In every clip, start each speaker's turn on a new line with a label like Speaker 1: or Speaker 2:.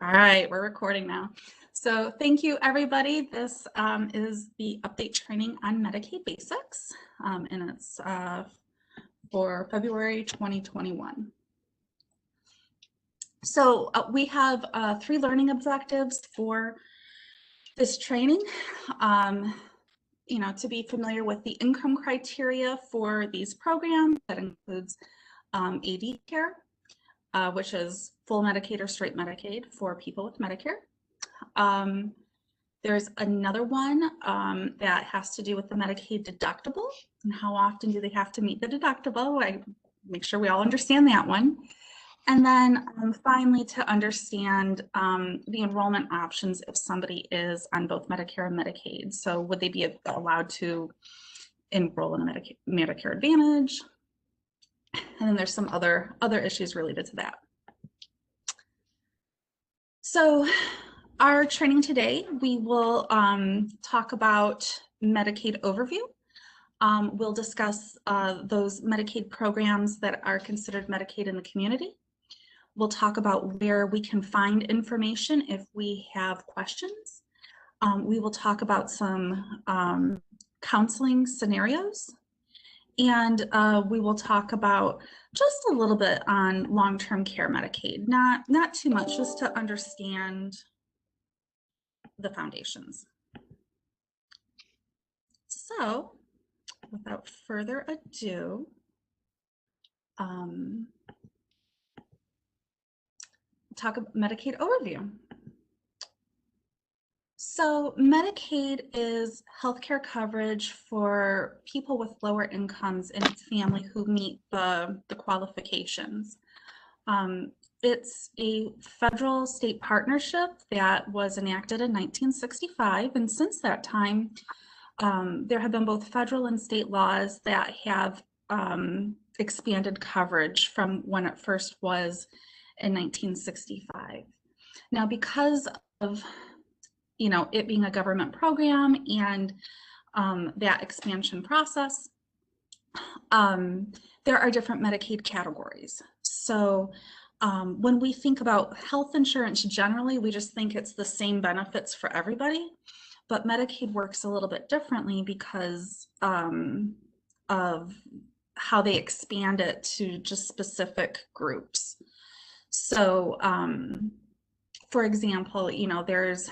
Speaker 1: All right, we're recording now. So thank you, everybody. This is the update training on Medicaid basics, and it's for February 2021. So we have 3 learning objectives for this training. To be familiar with the income criteria for these programs, that includes AD care, which is full Medicaid or straight Medicaid for people with Medicare. There's another one that has to do with the Medicaid deductible and how often do they have to meet the deductible. I make sure we all understand that one. And then finally, to understand the enrollment options if somebody is on both Medicare and Medicaid. So would they be allowed to enroll in a Medicare Advantage? And then there's some other issues related to that. So our training today, we will talk about Medicaid Overview. We'll discuss those Medicaid programs that are considered Medicaid in the community. We'll talk about where we can find information if we have questions. We will talk about some counseling scenarios. And we will talk about just a little bit on long-term care Medicaid, not too much, just to understand the foundations. So without further ado, talk about Medicaid Overview. So Medicaid is healthcare coverage for people with lower incomes in its family who meet the qualifications. It's a federal state partnership that was enacted in 1965, and since that time, there have been both federal and state laws that have expanded coverage from when it first was in 1965. Now, because of it being a government program and that expansion process, there are different Medicaid categories. So when we think about health insurance generally, we just think it's the same benefits for everybody, but Medicaid works a little bit differently because of how they expand it to just specific groups. So for example, there's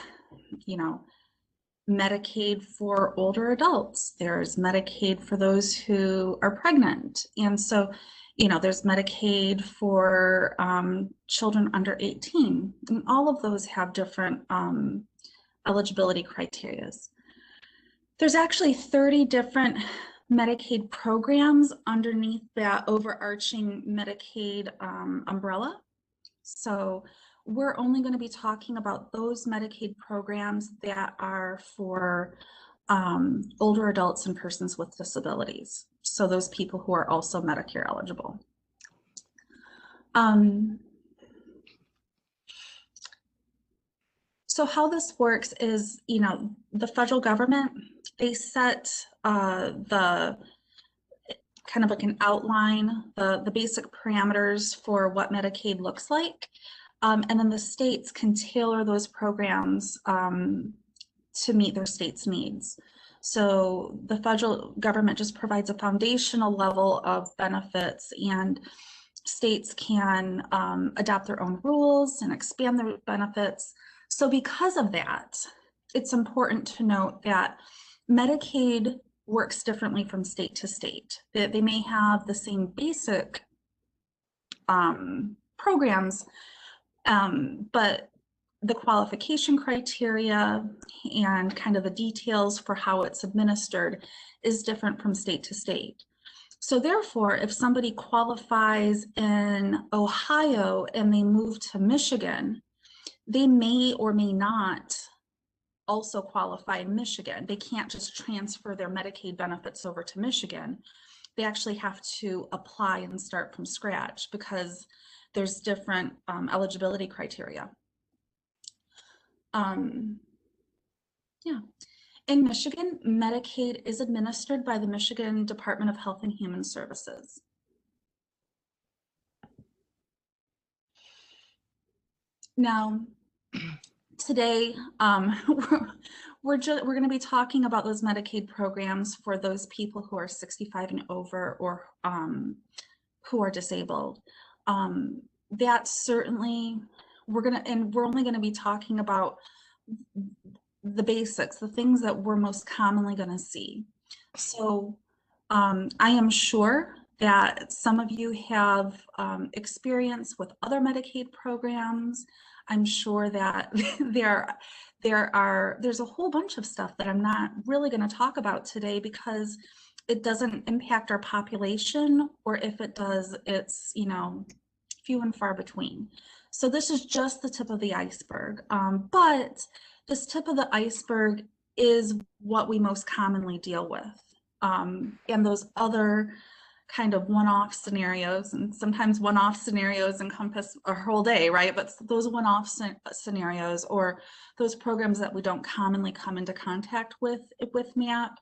Speaker 1: Medicaid for older adults, there's Medicaid for those who are pregnant, and so there's Medicaid for children under 18, and all of those have different eligibility criteria. There's actually 30 different Medicaid programs underneath that overarching Medicaid umbrella. So we're only going to be talking about those Medicaid programs that are for older adults and persons with disabilities. So those people who are also Medicare eligible. So how this works is, the federal government, they set the kind of like an outline, the basic parameters for what Medicaid looks like. And then the states can tailor those programs to meet their state's needs. So the federal government just provides a foundational level of benefits, and states can adopt their own rules and expand their benefits. So because of that, it's important to note that Medicaid works differently from state to state. They may have the same basic programs, but the qualification criteria and kind of the details for how it's administered is different from state to state. So therefore, if somebody qualifies in Ohio and they move to Michigan, they may or may not also qualify in Michigan. They can't just transfer their Medicaid benefits over to Michigan. They actually have to apply and start from scratch because there's different eligibility criteria. In Michigan, Medicaid is administered by the Michigan Department of Health and Human Services. Now, today, we're going to be talking about those Medicaid programs for those people who are 65 and over, or who are disabled. That certainly, we're only going to be talking about the basics, the things that we're most commonly going to see. So I am sure that some of you have experience with other Medicaid programs. I'm sure that there's a whole bunch of stuff that I'm not really going to talk about today because it doesn't impact our population, or if it does, it's, you know, few and far between. So this is just the tip of the iceberg. But this tip of the iceberg is what we most commonly deal with. And those other kind of one-off scenarios, and sometimes one-off scenarios encompass a whole day, right? But those one-off scenarios, or those programs that we don't commonly come into contact with MAP,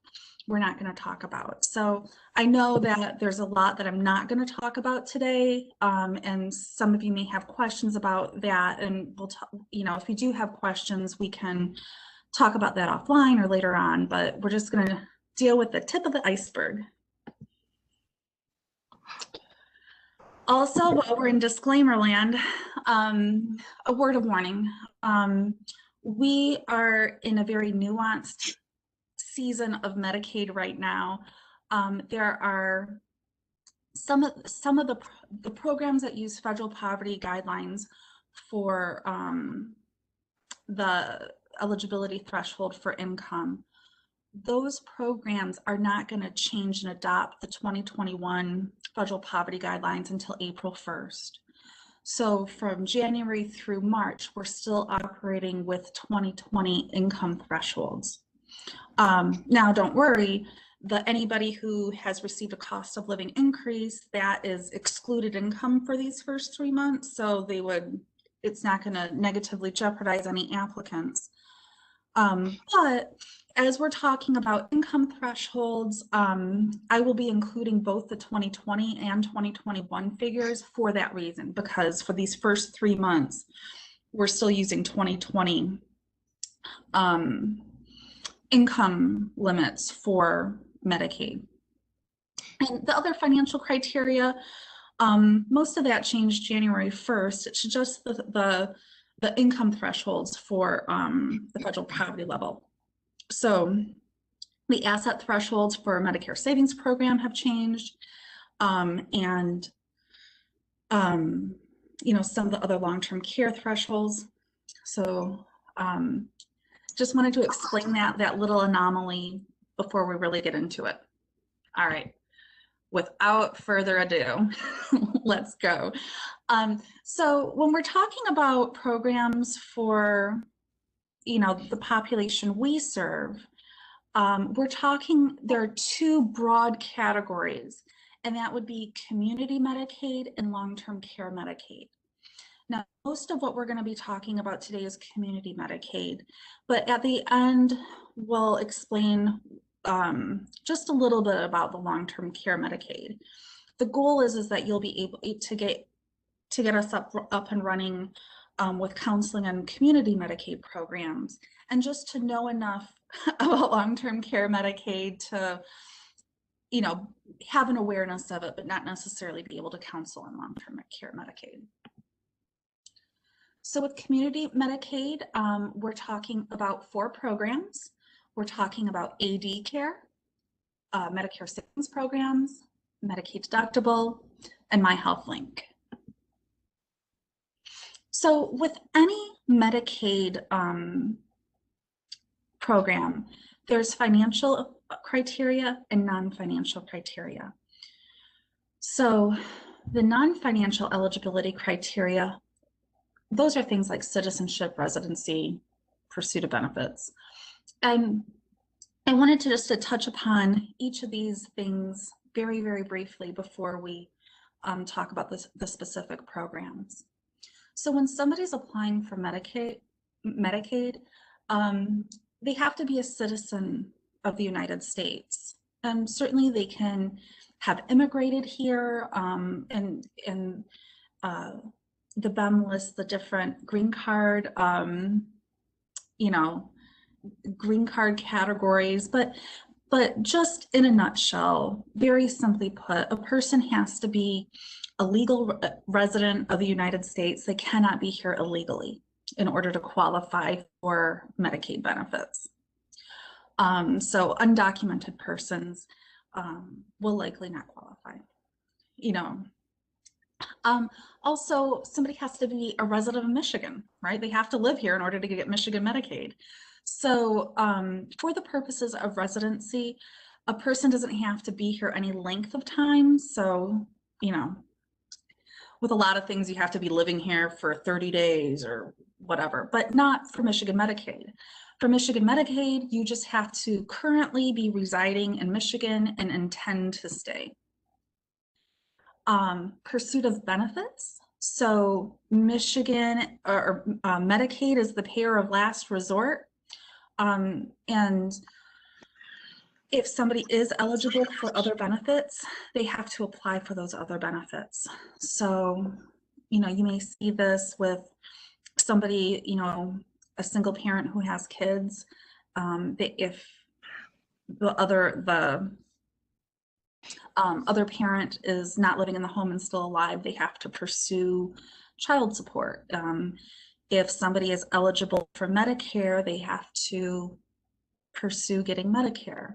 Speaker 1: we're not going to talk about. So I know that there's a lot that I'm not going to talk about today, and some of you may have questions about that, and we'll talk, you know, if you do have questions, we can talk about that offline or later on, but we're just going to deal with the tip of the iceberg. Also, while we're in disclaimer land, a word of warning. We are in a very nuanced season of Medicaid right now. There are some of the programs that use federal poverty guidelines for the eligibility threshold for income. Those programs are not going to change and adopt the 2021 federal poverty guidelines until April 1st. So from January through March, we're still operating with 2020 income thresholds. Now, don't worry, anybody who has received a cost of living increase, that is excluded income for these first 3 months. So it's not going to negatively jeopardize any applicants. But as we're talking about income thresholds, I will be including both the 2020 and 2021 figures for that reason, because for these first 3 months, we're still using 2020 income limits for Medicaid. And the other financial criteria, most of that changed January 1st. It's just the income thresholds for the federal poverty level. So the asset thresholds for Medicare savings program have changed, and you know, some of the other long-term care thresholds. So just wanted to explain that little anomaly before we really get into it. All right, without further ado, let's go. So when we're talking about programs for, you know, the population we serve, we're talking, there are two broad categories, and that would be community Medicaid and long-term care Medicaid. Now, most of what we're going to be talking about today is community Medicaid, but at the end, we'll explain just a little bit about the long-term care Medicaid. The goal is that you'll be able to get us up and running with counseling on community Medicaid programs, and just to know enough about long-term care Medicaid to, you know, have an awareness of it, but not necessarily be able to counsel on long-term care Medicaid. So with community Medicaid, we're talking about 4 programs. We're talking about AD care, Medicare savings programs, Medicaid Deductible, and MyHealthLink. So with any Medicaid program, there's financial criteria and non-financial criteria. So the non-financial eligibility criteria, those are things like citizenship, residency, pursuit of benefits. And I wanted to just touch upon each of these things very, very briefly before we talk about the specific programs. So when somebody's applying for Medicaid, they have to be a citizen of the United States. And certainly they can have immigrated here, and the BEM lists the different green card you know, green card categories, but just in a nutshell, very simply put, a person has to be a legal resident of the United States. They cannot be here illegally in order to qualify for Medicaid benefits. So undocumented persons will likely not qualify. You know, also somebody has to be a resident of Michigan, right? They have to live here in order to get Michigan Medicaid. So for the purposes of residency, a person doesn't have to be here any length of time. So, you know, with a lot of things, you have to be living here for 30 days or whatever, but not for Michigan Medicaid. For Michigan Medicaid, you just have to currently be residing in Michigan and intend to stay. Pursuit of benefits. So Michigan or Medicaid is the payer of last resort. And if somebody is eligible for other benefits, they have to apply for those other benefits. So, you know, you may see this with somebody, you know, a single parent who has kids. If the other parent is not living in the home and still alive, they have to pursue child support. If somebody is eligible for Medicare, they have to pursue getting Medicare.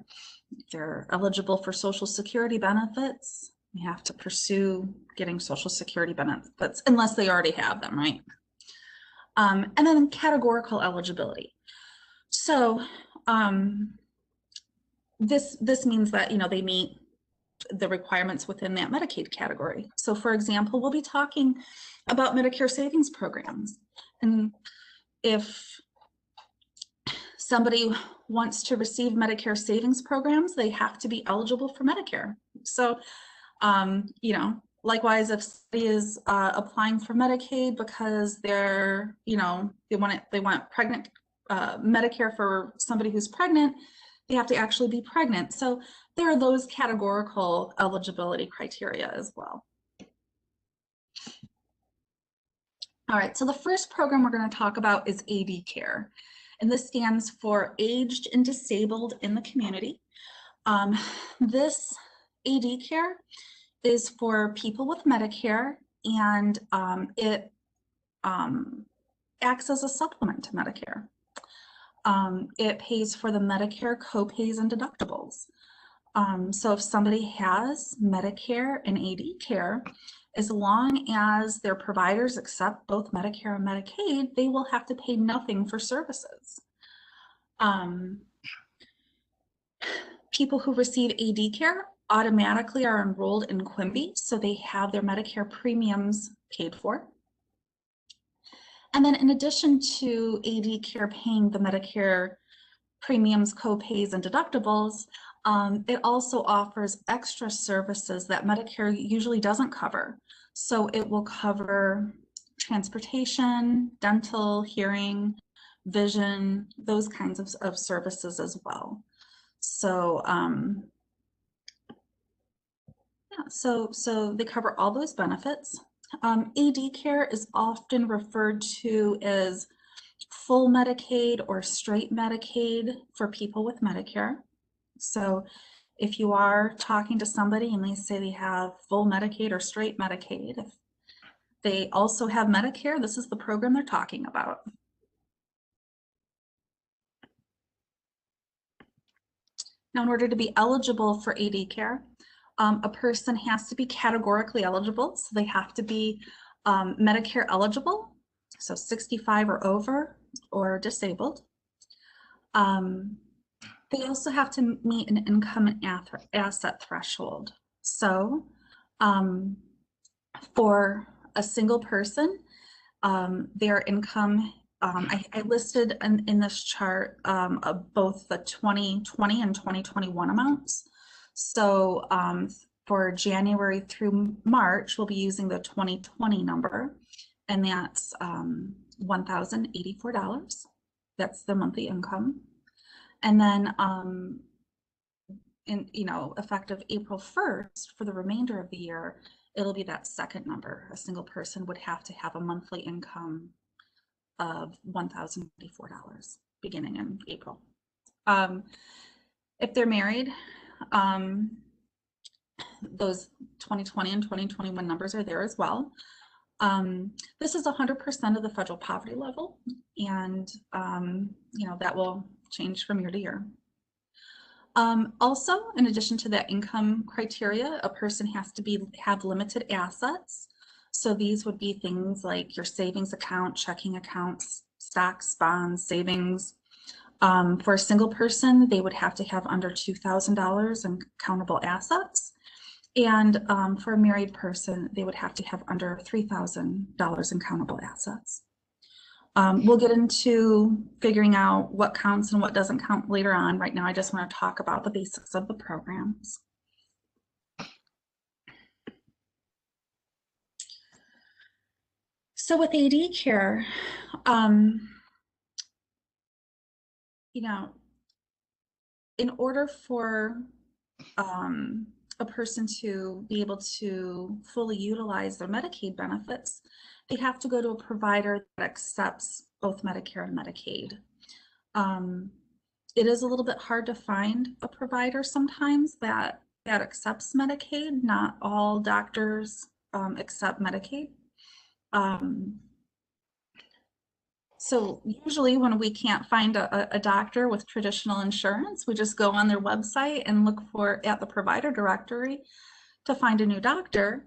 Speaker 1: If they're eligible for Social Security benefits, you have to pursue getting Social Security benefits unless they already have them, right? And then categorical eligibility. So this means that, you know, they meet the requirements within that Medicaid category. So for example, we'll be talking about Medicare savings programs. And if somebody wants to receive Medicare savings programs, they have to be eligible for Medicare. So, you know, likewise, if somebody is applying for Medicaid because they're, you know, they want pregnant Medicare for somebody who's pregnant, they have to actually be pregnant. So there are those categorical eligibility criteria as well. All right, so the first program we're going to talk about is AD Care, and this stands for Aged and Disabled in the Community. This AD Care is for people with Medicare, and it acts as a supplement to Medicare. It pays for the Medicare copays and deductibles. So if somebody has Medicare and AD Care, as long as their providers accept both Medicare and Medicaid, they will have to pay nothing for services. People who receive AD Care automatically are enrolled in QMB, so they have their Medicare premiums paid for. And then in addition to AD Care paying the Medicare premiums, copays, and deductibles, it also offers extra services that Medicare usually doesn't cover. So it will cover transportation, dental, hearing, vision, those kinds of services as well. So, yeah, so they cover all those benefits. AD Care is often referred to as full Medicaid or straight Medicaid for people with Medicare. So if you are talking to somebody and they say they have full Medicaid or straight Medicaid, if they also have Medicare, this is the program they're talking about. Now, in order to be eligible for AD Care, a person has to be categorically eligible. So they have to be Medicare eligible, so 65 or over, or disabled. They also have to meet an income and asset threshold. So for a single person, their income, I listed in this chart both the 2020 and 2021 amounts. So for January through March, we'll be using the 2020 number, and that's $1,084. That's the monthly income. And then effective April 1st for the remainder of the year, it'll be that second number. A single person would have to have a monthly income of $1,084. beginning in April. If they're married, those 2020 and 2021 numbers are there as well. This is 100% of the federal poverty level, and you know, that will change from year to year. Also, in addition to that income criteria, a person has to have limited assets. So these would be things like your savings account, checking accounts, stocks, bonds, savings. For a single person, they would have to have under $2,000 in countable assets. And for a married person, they would have to have under $3,000 in countable assets. We'll get into figuring out what counts and what doesn't count later on. Right now, I just want to talk about the basics of the programs. So with AD care, you know, in order for a person to be able to fully utilize their Medicaid benefits, they have to go to a provider that accepts both Medicare and Medicaid. It is a little bit hard to find a provider sometimes that accepts Medicaid. Not all doctors accept Medicaid. So usually when we can't find a doctor with traditional insurance, we just go on their website and look at the provider directory to find a new doctor.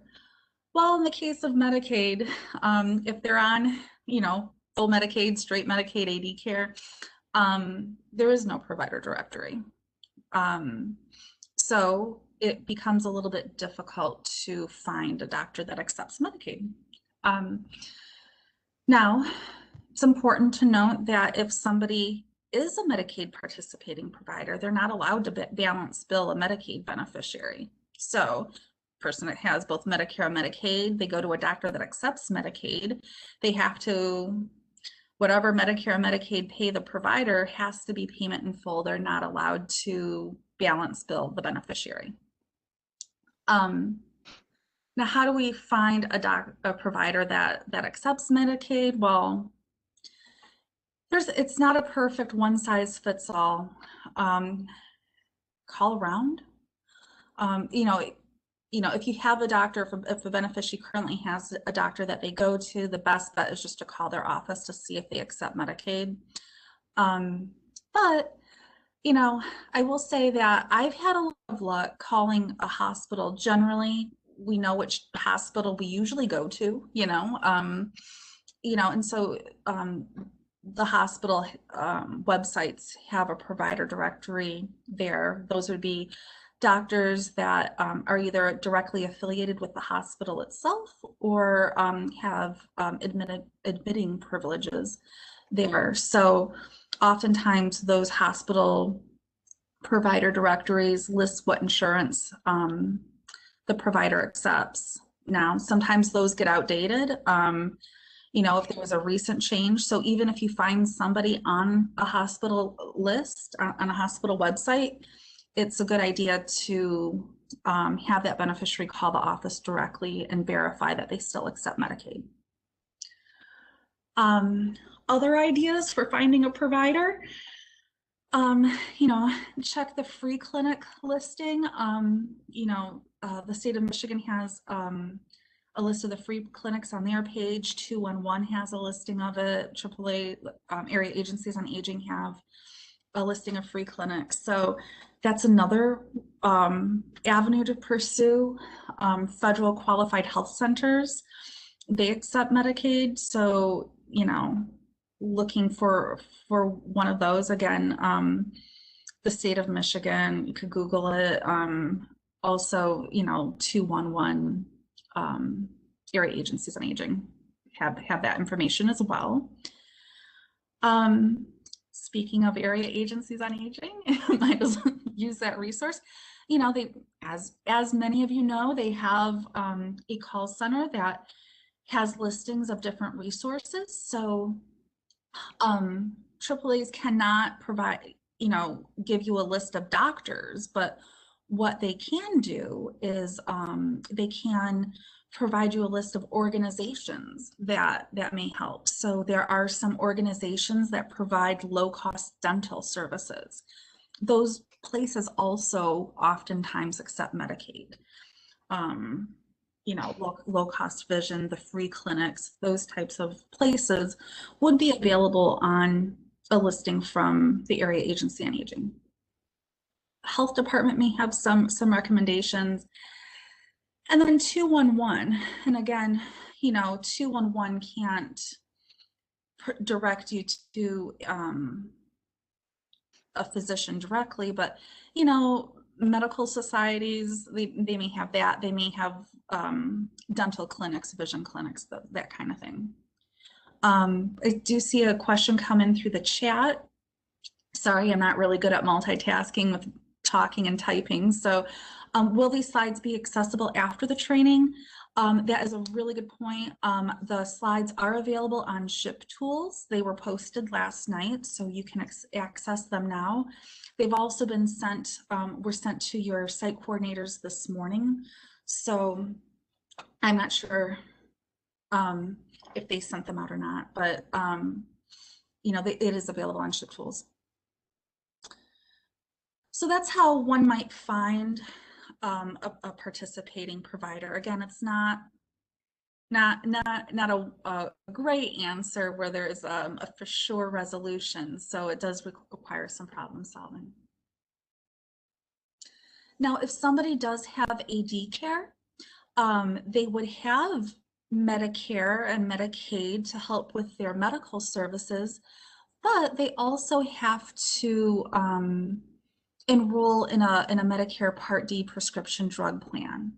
Speaker 1: Well, in the case of Medicaid, if they're on, you know, full Medicaid, straight Medicaid, AD care, there is no provider directory. So it becomes a little bit difficult to find a doctor that accepts Medicaid. Now, it's important to note that if somebody is a Medicaid participating provider, they're not allowed to balance bill a Medicaid beneficiary. So person that has both Medicare and Medicaid, they go to a doctor that accepts Medicaid, they have to, whatever Medicare and Medicaid pay the provider has to be payment in full. They're not allowed to balance bill the beneficiary. Now, how do we find a provider that accepts Medicaid? Well, it's not a perfect one size fits all. Call around. You know, if you have a doctor, if a beneficiary currently has a doctor that they go to, the best bet is just to call their office to see if they accept Medicaid. But, you know, I will say that I've had a lot of luck calling a hospital. Generally, we know which hospital we usually go to, you know, and so the hospital websites have a provider directory there. Those would be doctors that are either directly affiliated with the hospital itself or have admitting privileges there. So oftentimes those hospital provider directories list what insurance the provider accepts. Now, sometimes those get outdated. You know, if there was a recent change. So even if you find somebody on a hospital list, on a hospital website, it's a good idea to have that beneficiary call the office directly and verify that they still accept Medicaid. Other ideas for finding a provider, you know, check the free clinic listing. You know, the state of Michigan has a list of the free clinics on their page. 211 has a listing of it. AAA area agencies on aging have a listing of free clinics. So that's another avenue to pursue. Federal qualified health centers, they accept Medicaid. So, you know, looking for one of those. Again, the state of Michigan, you could Google it. Also, you know, 211 area agencies on aging have that information as well. Speaking of area agencies on aging, might as well use that resource. You know, they, as many of you know, they have a call center that has listings of different resources. So AAAs cannot provide, you know, give you a list of doctors, but what they can do is they can provide you a list of organizations that may help. So there are some organizations that provide low-cost dental services. Those places also oftentimes accept Medicaid. You know, low-cost vision, the free clinics, those types of places would be available on a listing from the Area Agency on Aging. Health Department may have some recommendations. And then 211, and again, you know, 211 can't direct you to a physician directly, but, you know, medical societies, they may have that. They may have dental clinics, vision clinics, that kind of thing. I do see a question come in through the chat. Sorry, I'm not really good at multitasking with talking and typing. So will these slides be accessible after the training? That is a really good point. The slides are available on ShipTools. They were posted last night, so you can access them now. They've also been sent, were sent to your site coordinators this morning. So I'm not sure if they sent them out or not, but you know, it is available on ShipTools. So that's how one might find a participating provider. Again, it's not a great answer where there is a for sure resolution. So it does require some problem solving. Now, if somebody does have AD care, they would have Medicare and Medicaid to help with their medical services, but they also have to enroll in a Medicare Part D prescription drug plan.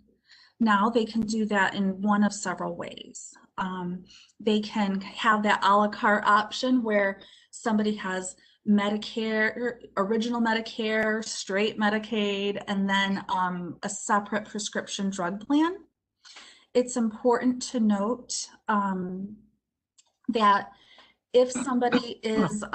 Speaker 1: Now they can do that in one of several ways. They can have that a la carte option where somebody has Medicare, original Medicare, straight Medicaid, and then a separate prescription drug plan. It's important to note that if somebody is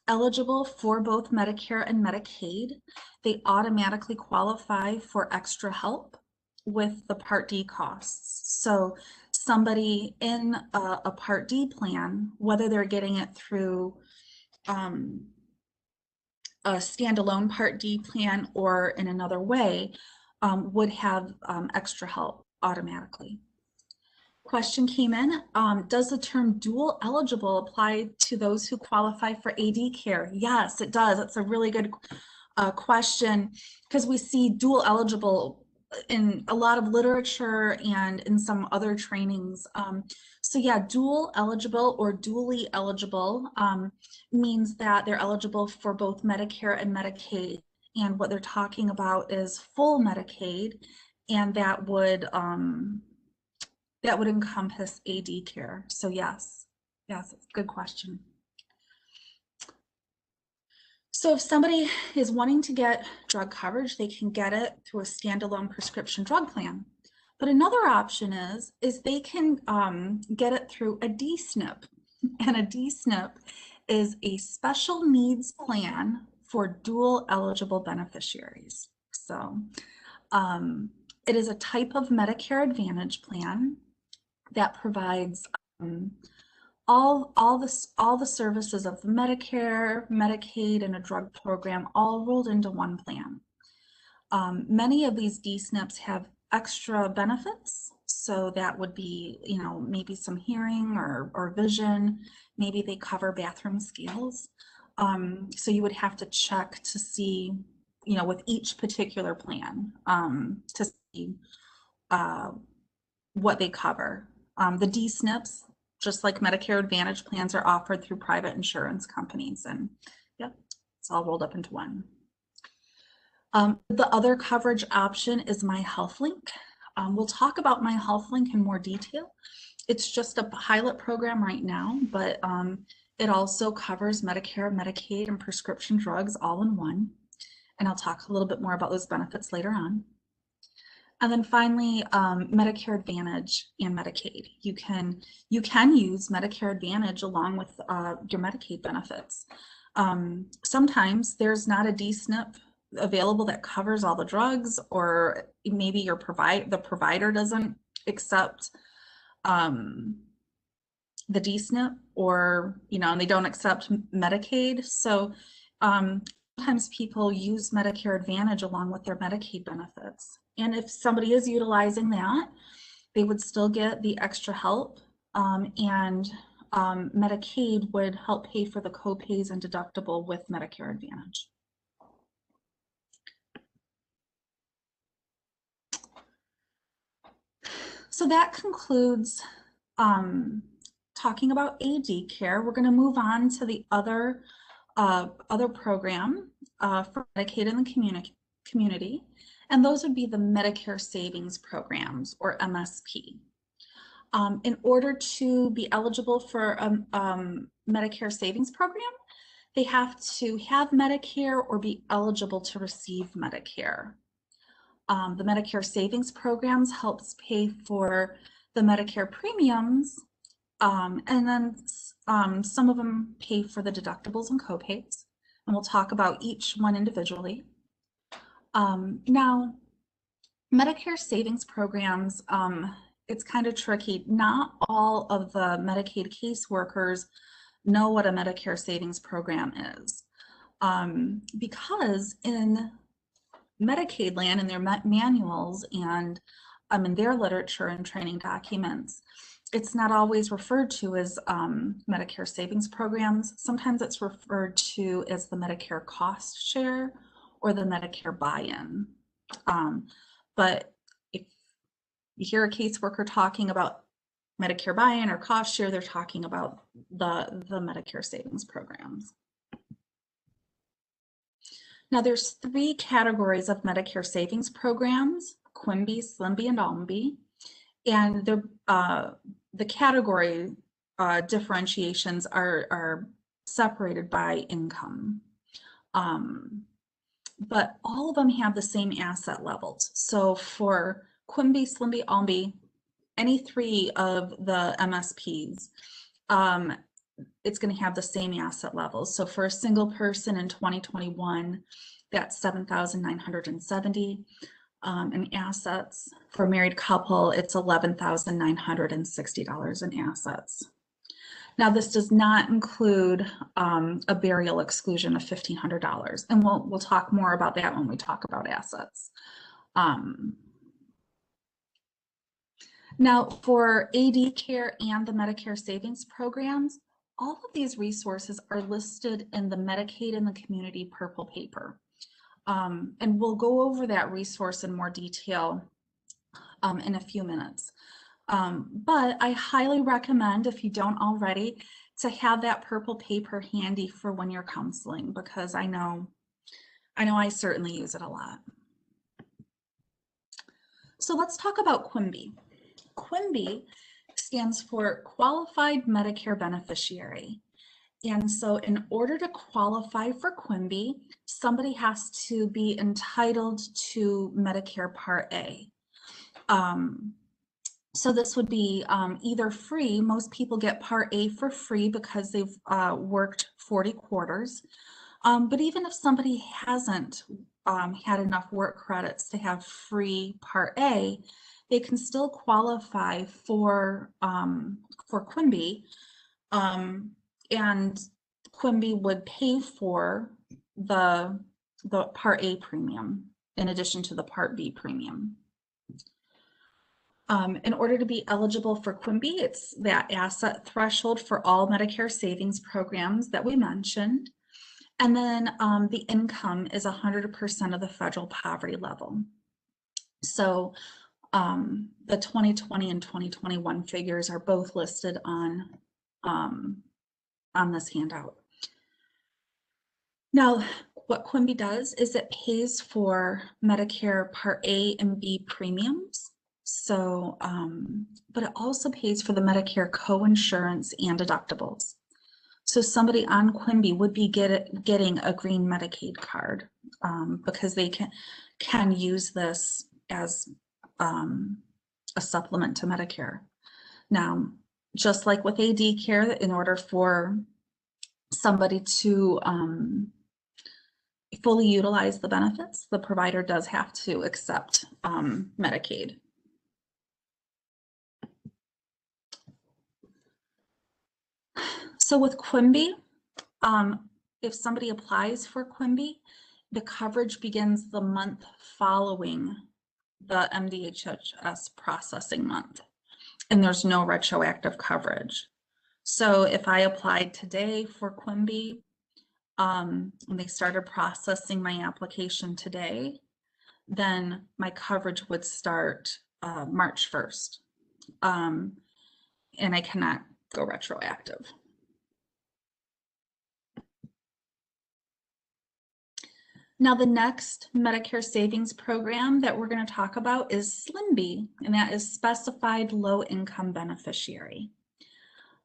Speaker 1: eligible for both Medicare and Medicaid, they automatically qualify for extra help with the Part D costs. So somebody in a Part D plan, whether they're getting it through a standalone Part D plan or in another way, would have extra help automatically. Question came in, does the term dual eligible apply to those who qualify for AD care? Yes, it does. It's a really good question, because we see dual eligible in a lot of literature and in some other trainings. So yeah, dual eligible or dually eligible means that they're eligible for both Medicare and Medicaid. And what they're talking about is full Medicaid, and that would encompass AD care. So yes, it's a good question. So if somebody is wanting to get drug coverage, they can get it through a standalone prescription drug plan. But another option is they can get it through a DSNP. And a DSNP is a special needs plan for dual eligible beneficiaries. So it is a type of Medicare Advantage plan that provides all the services of Medicare, Medicaid, and a drug program all rolled into one plan. Many of these DSNPs have extra benefits, so that would be, you know, maybe some hearing or vision. Maybe they cover bathroom scales. So you would have to check to see, you know, with each particular plan to see what they cover. The DSNPs, just like Medicare Advantage plans, are offered through private insurance companies, and yep, it's all rolled up into one. The other coverage option is My Health Link. We'll talk about My Health Link in more detail. It's just a pilot program right now, but it also covers Medicare, Medicaid, and prescription drugs all in one. And I'll talk a little bit more about those benefits later on. And then finally, Medicare Advantage and Medicaid. You can use Medicare Advantage along with your Medicaid benefits. Sometimes there's not a DSNP available that covers all the drugs, or maybe the provider doesn't accept the DSNP, or, and they don't accept Medicaid. So sometimes people use Medicare Advantage along with their Medicaid benefits. And if somebody is utilizing that, they would still get the extra help, and Medicaid would help pay for the co-pays and deductible with Medicare Advantage. So that concludes talking about AD care. We're going to move on to the other program for Medicaid in the community, and those would be the Medicare Savings Programs, or MSP. In order to be eligible for a Medicare Savings Program, they have to have Medicare or be eligible to receive Medicare. The Medicare Savings Programs helps pay for the Medicare premiums, and then some of them pay for the deductibles and copays, and we'll talk about each one individually. Now, Medicare Savings Programs, it's kind of tricky. Not all of the Medicaid caseworkers know what a Medicare Savings Program is, because in Medicaid land, in their manuals and in their literature and training documents, it's not always referred to as Medicare Savings Programs. Sometimes it's referred to as the Medicare Cost Share or the Medicare Buy-in. But if you hear a caseworker talking about Medicare Buy-in or Cost Share, they're talking about the Medicare Savings Programs. Now, there's 3 categories of Medicare Savings Programs: QMB, SLMB, and ALMB. And the category differentiations are separated by income. But all of them have the same asset levels. So for QMB, SLMB, ALMB, any 3 of the MSPs, it's going to have the same asset levels. So for a single person in 2021, that's $7,970 in assets. For a married couple, it's $11,960 in assets. Now, this does not include a burial exclusion of $1,500, and we'll talk more about that when we talk about assets. Now, for AD care and the Medicare Savings Programs, all of these resources are listed in the Medicaid in the Community Purple Paper. And we'll go over that resource in more detail in a few minutes. But I highly recommend, if you don't already, to have that purple paper handy for when you're counseling, because I know I certainly use it a lot. So let's talk about QMB. QMB stands for Qualified Medicare Beneficiary. And so in order to qualify for QMB, somebody has to be entitled to Medicare Part A. So this would be either free. Most people get Part A for free because they've worked 40 quarters. But even if somebody hasn't had enough work credits to have free Part A, they can still qualify for QMB, and QMB would pay for the Part A premium in addition to the Part B premium. In order to be eligible for QMB, it's that asset threshold for all Medicare savings programs that we mentioned. And then the income is 100% of the federal poverty level. So the 2020 and 2021 figures are both listed on this handout. Now, what QMB does is it pays for Medicare Part A and B premiums. So, but it also pays for the Medicare co-insurance and deductibles. So somebody on QMB would be getting a green Medicaid card because they can use this as a supplement to Medicare. Now, just like with AD care, in order for somebody to fully utilize the benefits, the provider does have to accept Medicaid. So with QMB, if somebody applies for QMB, the coverage begins the month following the MDHHS processing month, and there's no retroactive coverage. So if I applied today for QMB, and they started processing my application today, then my coverage would start March 1st, and I cannot go retroactive. Now, the next Medicare savings program that we're going to talk about is SLMB, and that is Specified Low Income Beneficiary.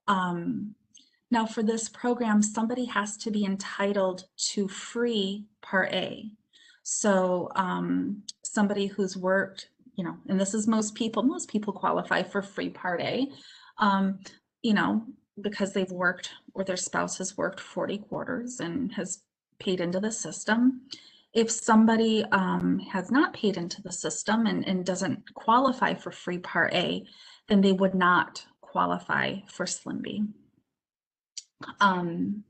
Speaker 1: Now, for this program, somebody has to be entitled to free Part A. So somebody who's worked, you know, and this is most people qualify for free Part A, you know, because they've worked or their spouse has worked 40 quarters and has paid into the system. If somebody has not paid into the system and doesn't qualify for free Part A, then they would not qualify for SLMB. And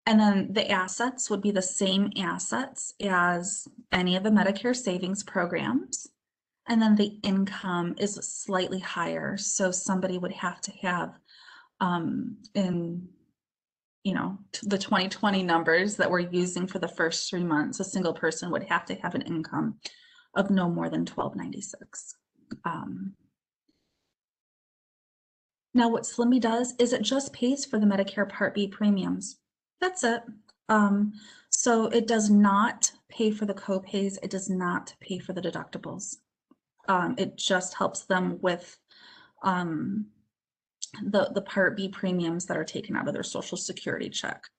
Speaker 1: then the assets would be the same assets as any of the Medicare savings programs. And then the income is slightly higher. So somebody would have to have in, you know, the 2020 numbers that we're using for the first 3 months, a single person would have to have an income of no more than $1,296. Now what SLMB does is it just pays for the Medicare Part B premiums. That's it. So it does not pay for the copays. It does not pay for the deductibles. It just helps them with the Part B premiums that are taken out of their Social Security check.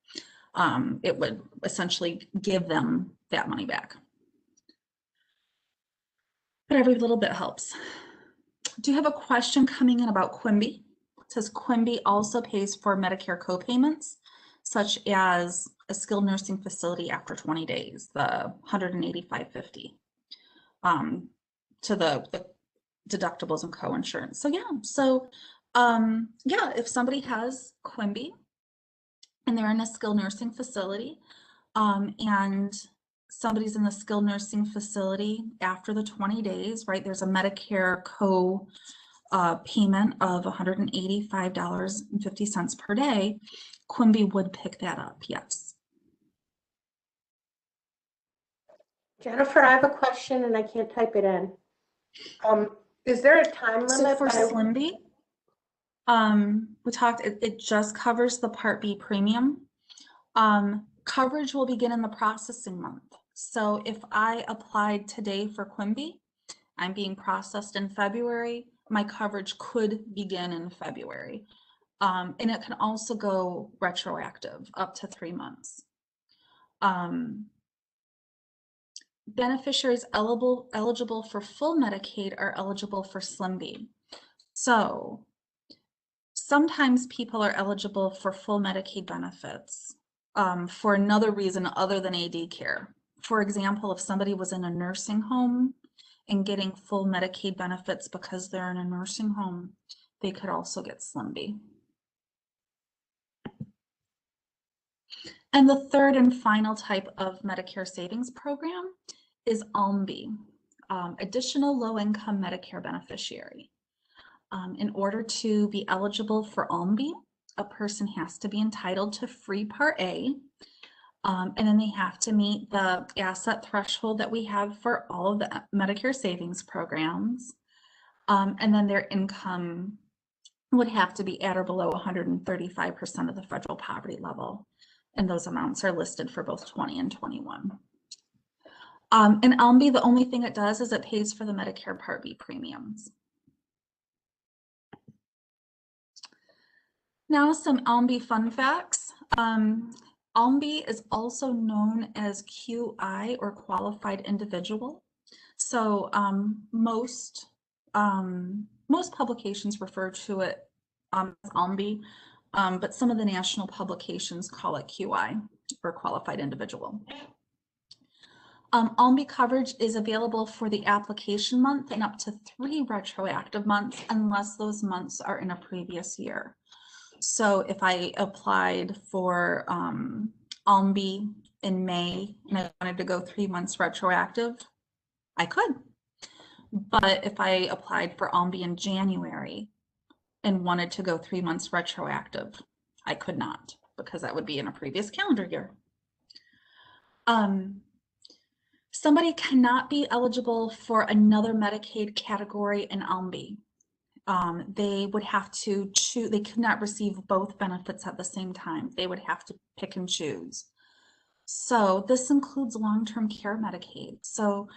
Speaker 1: It would essentially give them that money back. But every little bit helps. Do you have a question coming in about QMB? It says QMB also pays for Medicare copayments, such as a skilled nursing facility after 20 days, the $185.50, to the deductibles and co-insurance. So yeah, yeah, if somebody has QMB and they're in a skilled nursing facility, and somebody's in the skilled nursing facility after the 20 days, right? There's a Medicare payment of $185.50 per day. QMB would pick that up, yes.
Speaker 2: Jennifer, I have a question and I can't type it in. Is there a time limit?
Speaker 1: So for SLMB, we talked, it just covers the Part B premium. Coverage will begin in the processing month. So if I applied today for QMB, I'm being processed in February, my coverage could begin in February. And it can also go retroactive up to 3 months. Beneficiaries eligible for full Medicaid are eligible for SLMB. So sometimes people are eligible for full Medicaid benefits for another reason other than AD care. For example, if somebody was in a nursing home and getting full Medicaid benefits because they're in a nursing home, they could also get SLMB. And the third and final type of Medicare savings program is ALMB, Additional Low-Income Medicare Beneficiary. In order to be eligible for ALMB, a person has to be entitled to free Part A, and then they have to meet the asset threshold that we have for all of the Medicare savings programs, and then their income would have to be at or below 135% of the federal poverty level, and those amounts are listed for both 20 and 21. And ALMB, the only thing it does is it pays for the Medicare Part B premiums. Now some ALMB fun facts. ALMB is also known as QI, or Qualified Individual. So most publications refer to it as ALMB, but some of the national publications call it QI, or Qualified Individual. ALMB coverage is available for the application month and up to 3 retroactive months unless those months are in a previous year. So if I applied for ALMB in May and I wanted to go 3 months retroactive, I could. But if I applied for ALMB in January and wanted to go 3 months retroactive, I could not, because that would be in a previous calendar year. Somebody cannot be eligible for another Medicaid category in ALMB. They would have to choose, they could not receive both benefits at the same time. They would have to pick and choose. So this includes long-term care Medicaid. So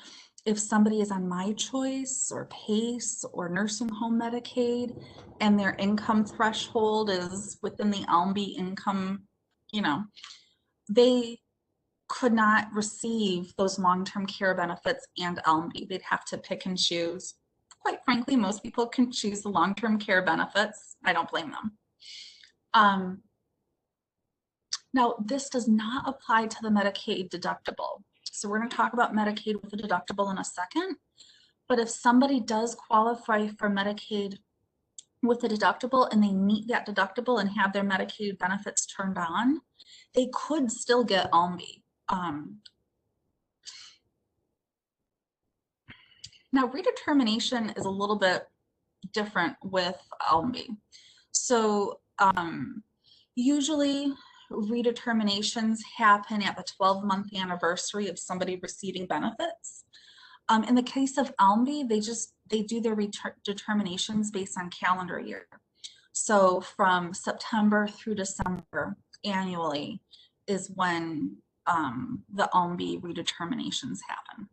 Speaker 1: if somebody is on My Choice or PACE or nursing home Medicaid and their income threshold is within the ALMB income, you know, they could not receive those long-term care benefits and ALMB. They'd have to pick and choose. Quite frankly, most people can choose the long-term care benefits. I don't blame them. Now, this does not apply to the Medicaid deductible. So we're going to talk about Medicaid with a deductible in a second. But if somebody does qualify for Medicaid with a deductible and they meet that deductible and have their Medicaid benefits turned on, they could still get ALMB. Now, redetermination is a little bit different with ALMB. So usually redeterminations happen at the 12-month anniversary of somebody receiving benefits. In the case of ALMB, they do their determinations based on calendar year. So from September through December annually is when the ALMB redeterminations happen.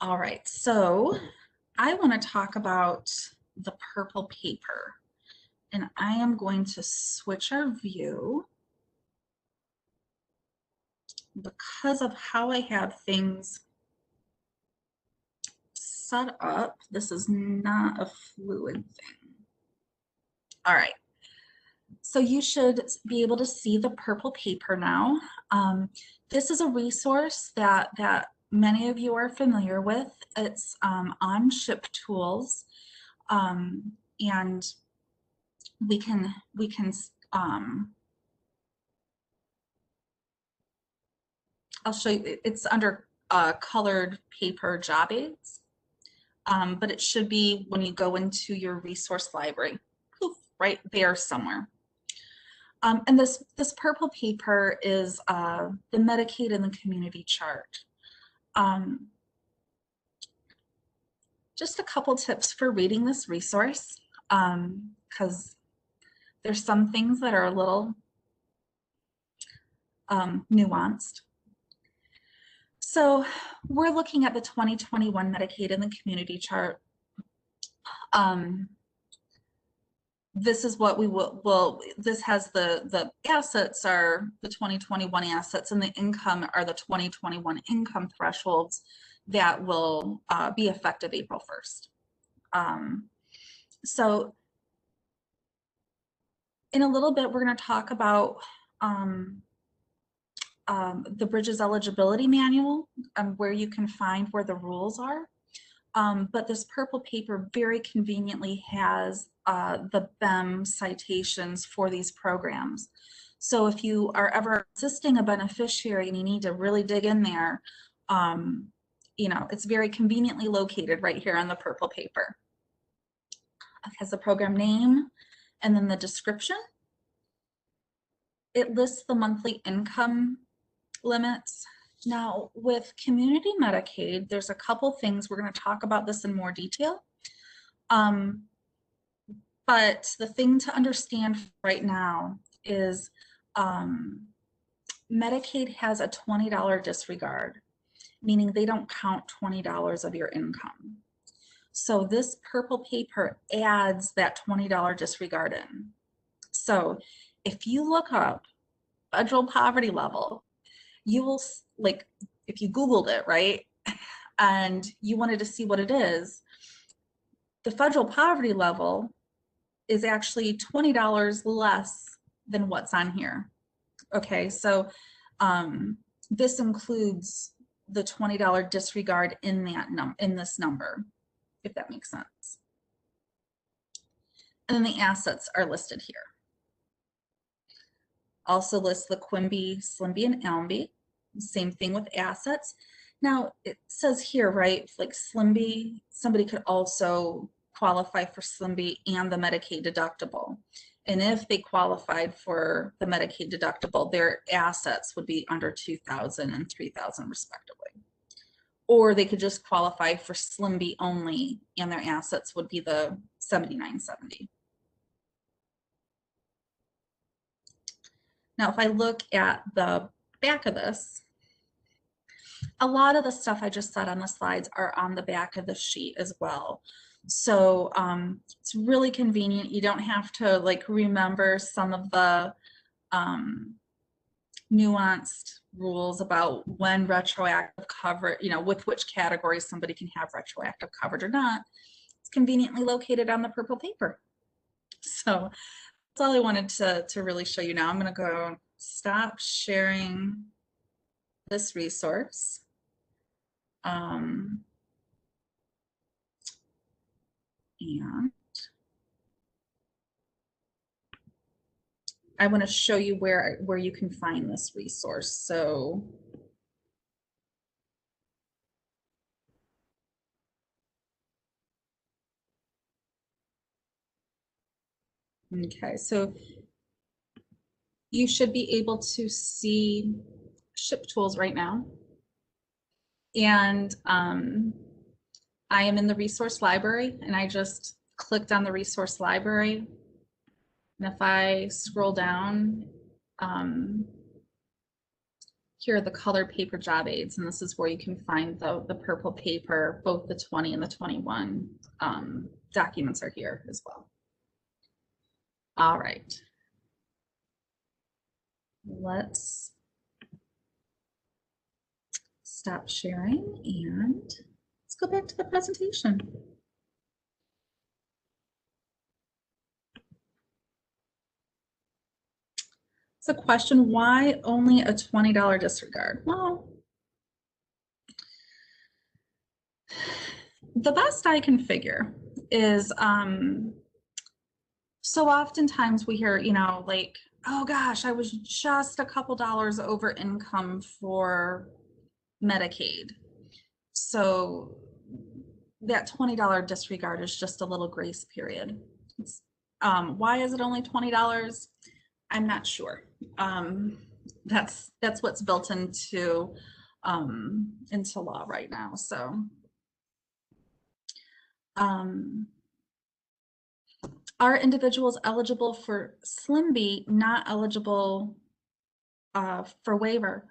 Speaker 1: All right, so I want to talk about the purple paper, and I am going to switch our view because of how I have things set up. This is not a fluid thing. All right, so you should be able to see the purple paper now. This is a resource that many of you are familiar with. It's on Ship Tools, and we can I'll show you. It's under colored paper job aids, but it should be when you go into your resource library, poof, right there somewhere. And this purple paper is the Medicaid in the community chart. Just a couple tips for reading this resource, because there's some things that are a little nuanced. So we're looking at the 2021 Medicaid in the community chart. This is what we will, this has the assets are the 2021 assets and the income are the 2021 income thresholds that will be effective April 1st. So in a little bit, we're going to talk about the Bridges Eligibility Manual, where you can find where the rules are. But this purple paper very conveniently has the BEM citations for these programs. So if you are ever assisting a beneficiary and you need to really dig in there, you know, it's very conveniently located right here on the purple paper. It has the program name and then the description. It lists the monthly income limits. Now, with community Medicaid, there's a couple things. We're going to talk about this in more detail. But the thing to understand right now is Medicaid has a $20 disregard, meaning they don't count $20 of your income. So this purple paper adds that $20 disregard in. So if you look up federal poverty level, you will, like, if you Googled it, right, and you wanted to see what it is, the federal poverty level is actually $20 less than what's on here. Okay, so this includes the $20 disregard in that in this number, if that makes sense. And then the assets are listed here. Also lists the QMB, SLMB, and ALMB. Same thing with assets. Now it says here, right, like SLMB, somebody could also qualify for SLMB and the Medicaid deductible. And if they qualified for the Medicaid deductible, their assets would be under $2,000 and $3,000 respectively. Or they could just qualify for SLMB only, and their assets would be the $79.70. Now, if I look at the back of this, a lot of the stuff I just said on the slides are on the back of the sheet as well. So it's really convenient. You don't have to like remember some of the nuanced rules about when retroactive coverage, you know, with which categories somebody can have retroactive coverage or not. It's conveniently located on the purple paper. So that's all I wanted to really show you. Now I'm going to go stop sharing this resource. And I want to show you where you can find this resource. So okay, so you should be able to see Ship Tools right now. And I am in the resource library, and I just clicked on the resource library. And if I scroll down, here are the colored paper job aids, and this is where you can find the purple paper. Both the 20 and the 21 documents are here as well. All right. Let's stop sharing and let's go back to the presentation. It's a question, why only a $20 disregard? Well, the best I can figure is, so oftentimes we hear, you know, like, oh gosh, I was just a couple dollars over income for Medicaid. So that $20 disregard is just a little grace period. Why is it only $20? I'm not sure. That's what's built into law right now. So are individuals eligible for SLMB, not eligible for waiver?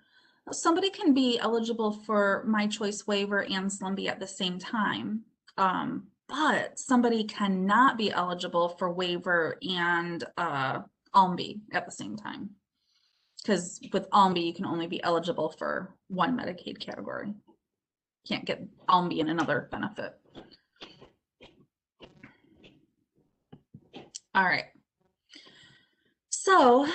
Speaker 1: Somebody can be eligible for My Choice waiver and SLMB at the same time, but somebody cannot be eligible for waiver and ALMB at the same time. Because with ALMB, you can only be eligible for one Medicaid category. Can't get ALMB in another benefit. All right. So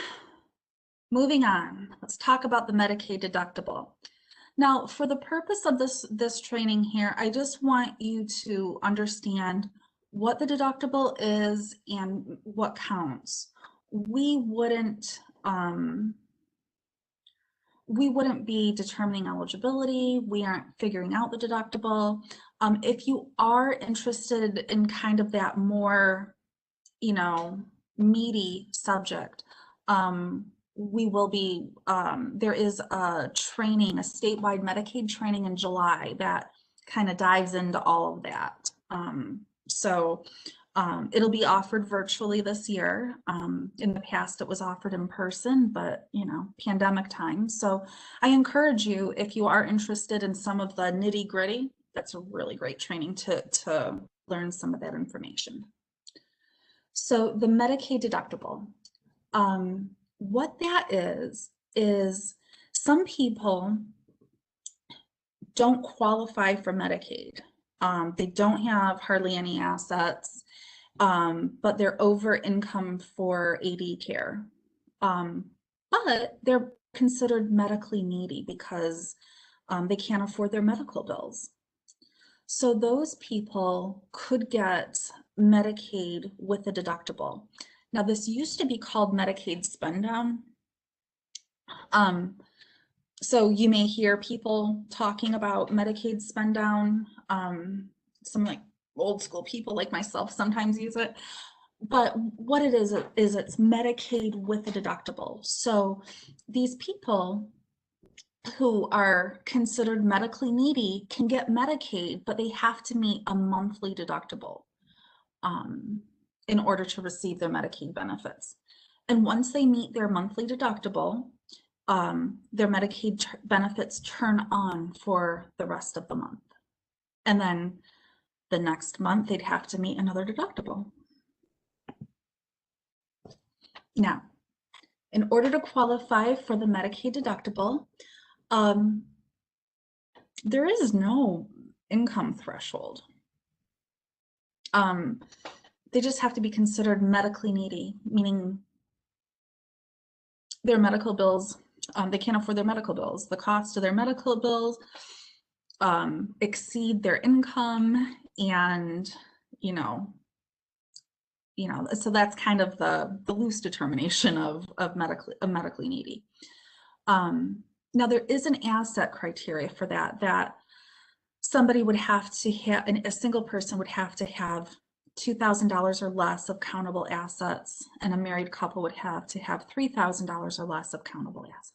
Speaker 1: moving on, let's talk about the Medicaid deductible. Now, for the purpose of this training here, I just want you to understand what the deductible is and what counts. We wouldn't be determining eligibility. We aren't figuring out the deductible. If you are interested in kind of that more, you know, meaty subject, we will be, there is a training, a statewide Medicaid training in July that kind of dives into all of that. It'll be offered virtually this year. In the past, it was offered in person, but you know, pandemic time. So I encourage you, if you are interested in some of the nitty gritty, that's a really great training to learn some of that information. So the Medicaid deductible, what that is some people don't qualify for Medicaid. They don't have hardly any assets, but they're over income for AD care. but they're considered medically needy because they can't afford their medical bills. So those people could get Medicaid with a deductible. Now, this used to be called Medicaid spend down. So you may hear people talking about Medicaid spend down. Some like old school people like myself sometimes use it. But what it is it's Medicaid with a deductible. So these people who are considered medically needy can get Medicaid, but they have to meet a monthly deductible in order to receive their Medicaid benefits. And once they meet their monthly deductible, their Medicaid benefits turn on for the rest of the month. And then the next month, they'd have to meet another deductible. Now, in order to qualify for the Medicaid deductible, there is no income threshold. They just have to be considered medically needy, meaning their medical bills, they can't afford their medical bills. The cost of their medical bills exceed their income, and so that's kind of the loose determination of medically needy. Now there is an asset criteria for that somebody would have to have, a single person would have to have $2,000 or less of countable assets, and a married couple would have to have $3,000 or less of countable assets.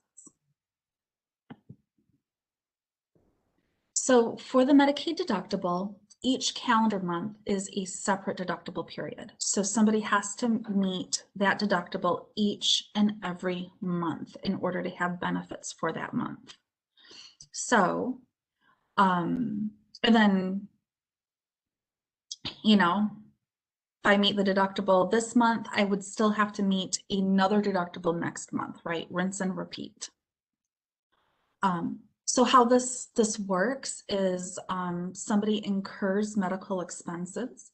Speaker 1: So for the Medicaid deductible, each calendar month is a separate deductible period. So somebody has to meet that deductible each and every month in order to have benefits for that month. So, and then, if I meet the deductible this month, I would still have to meet another deductible next month, right? Rinse and repeat. So how this works is somebody incurs medical expenses,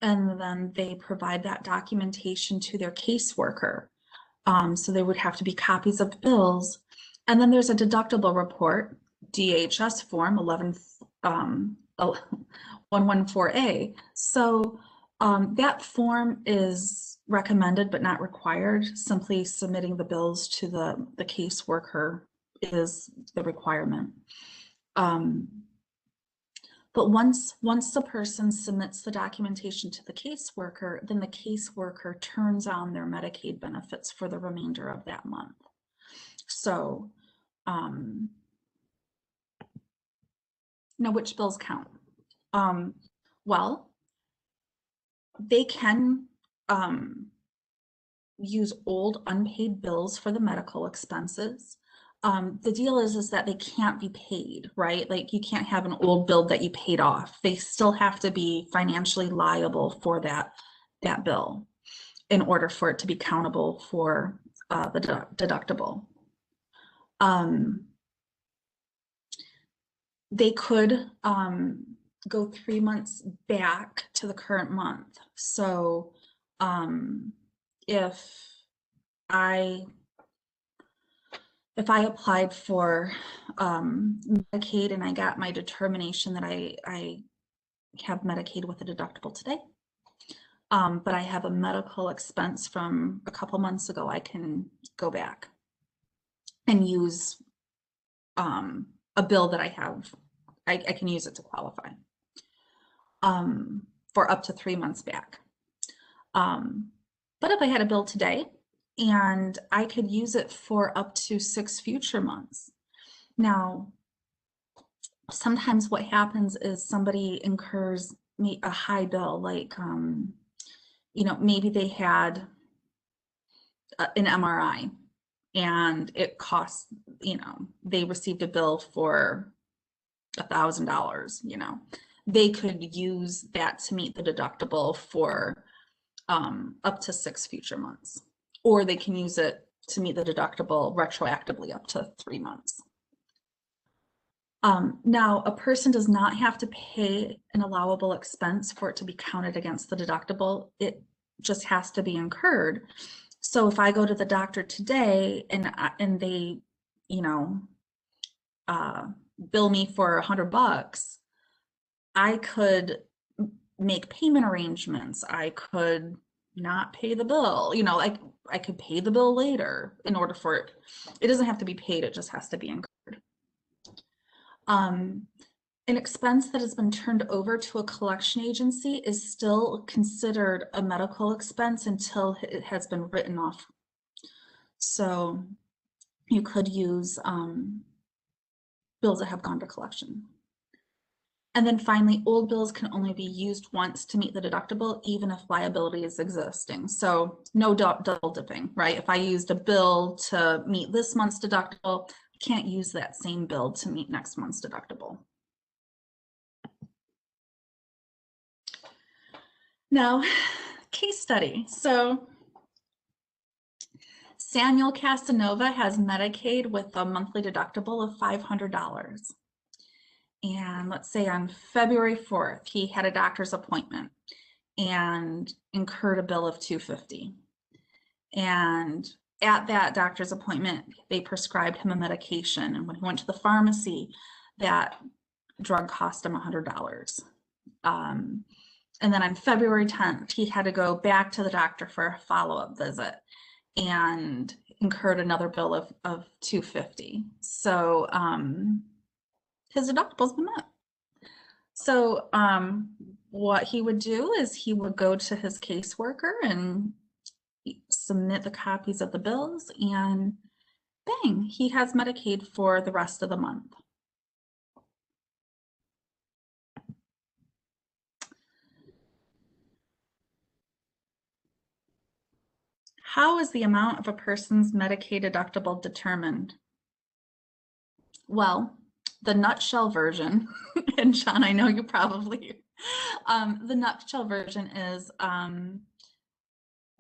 Speaker 1: and then they provide that documentation to their caseworker. So there would have to be copies of bills, and then there's a deductible report, DHS form 114A. So that form is recommended but not required. Simply submitting the bills to the caseworker is the requirement. But once the person submits the documentation to the caseworker, then the caseworker turns on their Medicaid benefits for the remainder of that month. So now which bills count? Well, they can use old unpaid bills for the medical expenses. The deal is that they can't be paid, right? Like you can't have an old bill that you paid off. They still have to be financially liable for that bill in order for it to be countable for the deductible. They could go 3 months back to the current month. So if I applied for Medicaid and I got my determination that I have Medicaid with a deductible today, but I have a medical expense from a couple months ago, I can go back and use a bill that I have. I can use it to qualify for up to 3 months back. But if I had a bill today, and I could use it for up to 6 future months. Now, sometimes what happens is somebody incurs a high bill, like, maybe they had an MRI and it costs, they received a bill for $1,000, they could use that to meet the deductible for up to 6 future months. Or they can use it to meet the deductible retroactively up to 3 months. Now, a person does not have to pay an allowable expense for it to be counted against the deductible. It just has to be incurred. So if I go to the doctor today and they, you know, bill me for $100, I could make payment arrangements. I could not pay the bill, you know, like I could pay the bill later in order for it. It doesn't have to be paid, it just has to be incurred. An expense that has been turned over to a collection agency is still considered a medical expense until it has been written off. So you could use bills that have gone to collection. And then finally, old bills can only be used once to meet the deductible, even if liability is existing. So no double dipping, right? If I used a bill to meet this month's deductible, I can't use that same bill to meet next month's deductible. Now, case study. So Samuel Casanova has Medicaid with a monthly deductible of $500. And let's say on February 4th, he had a doctor's appointment and incurred a bill of $250. And at that doctor's appointment, they prescribed him a medication. And when he went to the pharmacy, that drug cost him $100. And then on February 10th, he had to go back to the doctor for a follow-up visit and incurred another bill of $250. So his deductible's been met. So what he would do is he would go to his caseworker and submit the copies of the bills, and bang, he has Medicaid for the rest of the month. How is the amount of a person's Medicaid deductible determined? Well, the nutshell version, and John, I know you probably, the nutshell version is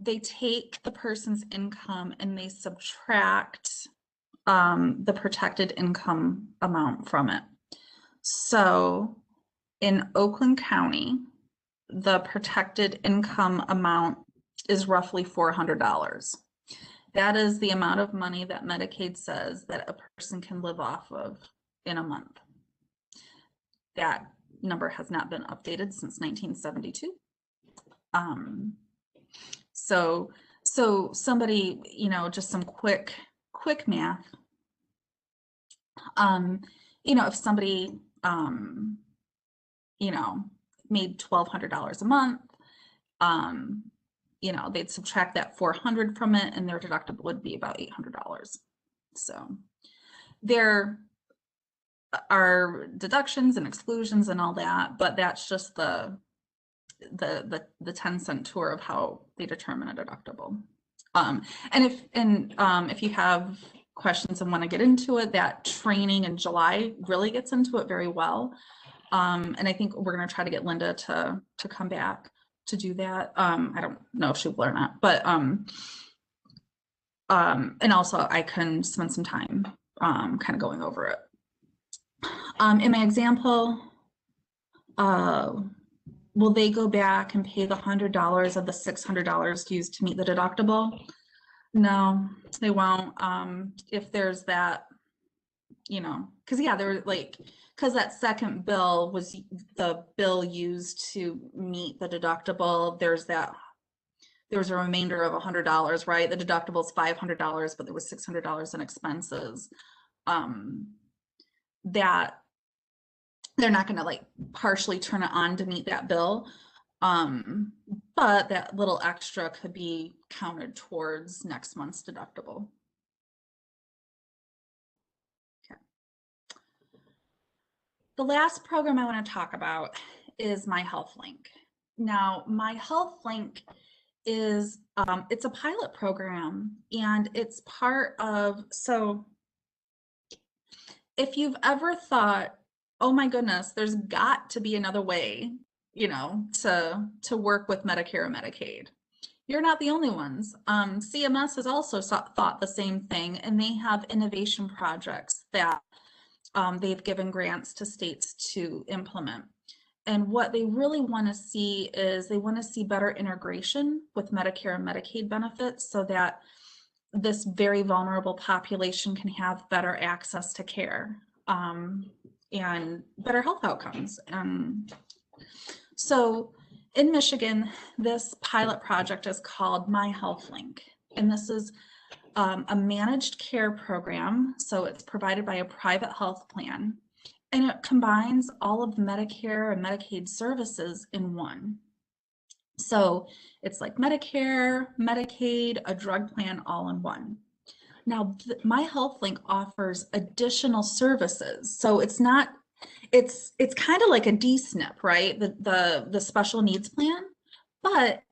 Speaker 1: they take the person's income and they subtract the protected income amount from it. So in Oakland County, the protected income amount is roughly $400. That is the amount of money that Medicaid says that a person can live off of in a month. That number has not been updated since 1972. So somebody, you know, just some quick math. You know, if somebody, you know, made $1,200 a month, you know, they'd subtract that $400 from it, and their deductible would be about $800. So there are deductions and exclusions and all that, but that's just the 10-cent tour of how they determine a deductible. And if you have questions and want to get into it, that training in July really gets into it very well. And I think we're going to try to get Linda to come back to do that. I don't know if she will or not, but and also I can spend some time kind of going over it. In my example, will they go back and pay the $100 of the $600 used to meet the deductible? No, they won't. If there's that, you know, because yeah, they're like, because that second bill was the bill used to meet the deductible. There's a remainder of $100, right? The deductible is $500, but there was $600 in expenses. That they're not going to like partially turn it on to meet that bill. But that little extra could be counted towards next month's deductible. Okay. The last program I want to talk about is My Health Link. Now, My Health Link is, it's a pilot program, and it's part of, so if you've ever thought, oh my goodness, there's got to be another way, you know, to work with Medicare and Medicaid, you're not the only ones. CMS has also thought the same thing, and they have innovation projects that they've given grants to states to implement. And what they really want to see is they want to see better integration with Medicare and Medicaid benefits so that this very vulnerable population can have better access to care and better health outcomes. So in Michigan, this pilot project is called My Health Link, and this is a managed care program. So it's provided by a private health plan, and it combines all of the Medicare and Medicaid services in one. So it's like Medicare, Medicaid, a drug plan, all in one. Now, My Health Link offers additional services. So it's not, it's kind of like a DSNP, right? The special needs plan, but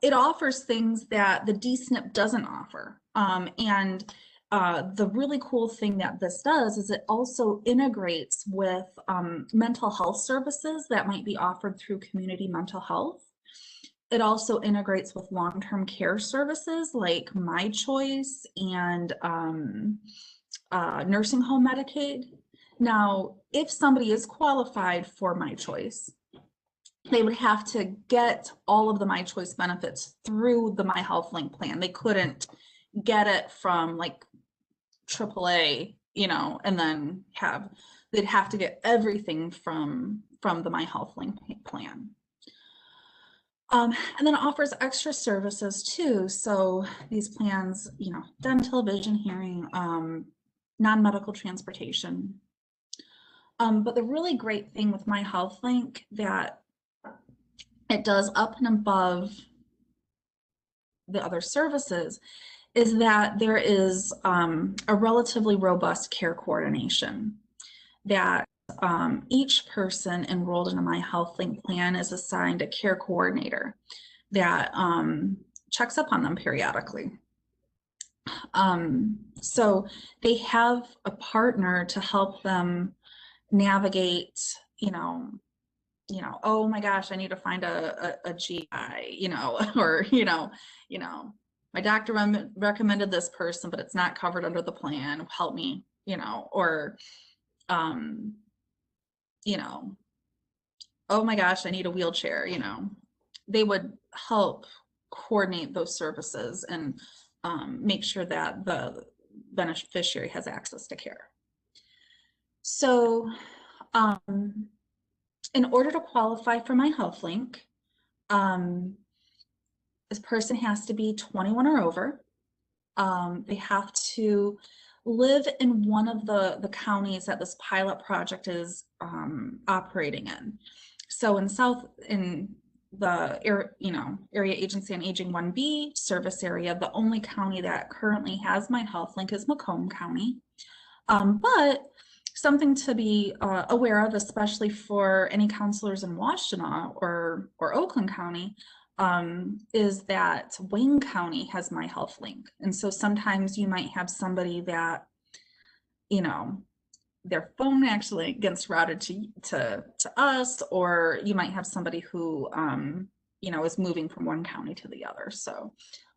Speaker 1: it offers things that the DSNP doesn't offer. The really cool thing that this does is it also integrates with mental health services that might be offered through community mental health. It also integrates with long-term care services like My Choice and nursing home Medicaid. Now, if somebody is qualified for My Choice, they would have to get all of the My Choice benefits through the My Health Link plan. They couldn't get it from like AAA, you know, and then they'd have to get everything from the My Health Link plan. And then it offers extra services too. So these plans, you know, dental, vision, hearing, non-medical transportation. But the really great thing with My Health Link that it does up and above the other services is that there is a relatively robust care coordination, that each person enrolled in a My Health Link plan is assigned a care coordinator that checks up on them periodically. So they have a partner to help them navigate, you know, oh my gosh, I need to find a GI, you know, or, you know, my doctor recommended this person, but it's not covered under the plan. Help me, you know, or, you know, oh my gosh, I need a wheelchair, you know. They would help coordinate those services and make sure that the beneficiary has access to care. So, in order to qualify for My Health Link, this person has to be 21 or over. They have to live in one of the counties that this pilot project is operating in. So in the Area Agency on Aging 1B service area, the only county that currently has My Health Link is Macomb County. But something to be aware of, especially for any counselors in Washtenaw or Oakland County, is that Wayne County has My Health Link. And so sometimes you might have somebody that, you know, their phone actually gets routed to us, or you might have somebody who, you know, is moving from one county to the other. So,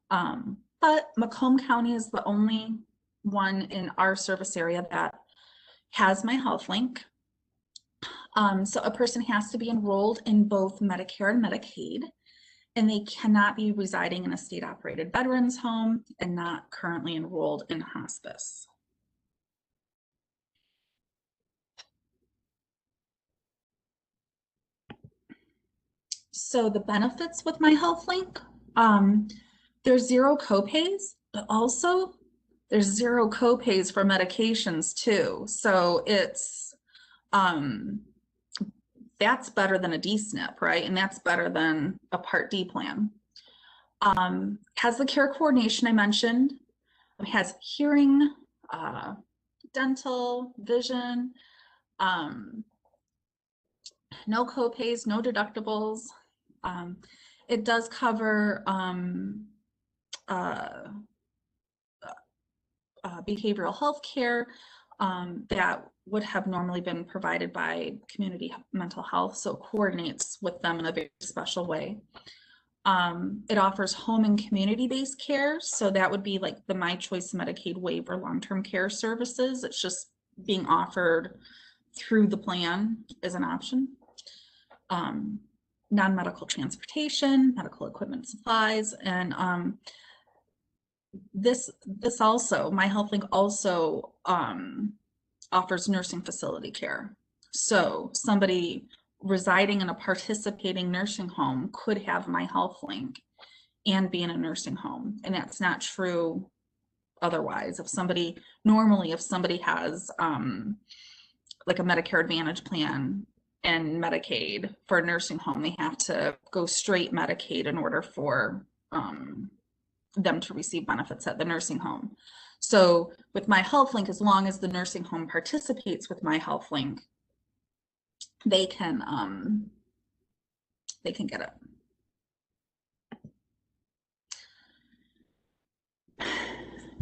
Speaker 1: but Macomb County is the only one in our service area that has My Health Link. So a person has to be enrolled in both Medicare and Medicaid, and they cannot be residing in a state-operated veterans home and not currently enrolled in hospice. So the benefits with My Health Link, there's zero copays, but also there's zero copays for medications too. So it's, that's better than a DSNP, right? And that's better than a Part D plan. Has the care coordination I mentioned. It has hearing, dental, vision, no copays, no deductibles. It does cover behavioral health care that would have normally been provided by community mental health, so it coordinates with them in a very special way. It offers home and community-based care, so that would be like the My Choice Medicaid waiver long-term care services. It's just being offered through the plan as an option. non-medical transportation, medical equipment, supplies, and this also, My Health Link also offers nursing facility care. So somebody residing in a participating nursing home could have My Health Link and be in a nursing home, and that's not true otherwise. If somebody has like a Medicare Advantage plan and Medicaid for a nursing home, they have to go straight Medicaid in order for them to receive benefits at the nursing home. So with My Health Link, as long as the nursing home participates with My Health Link, they can get it.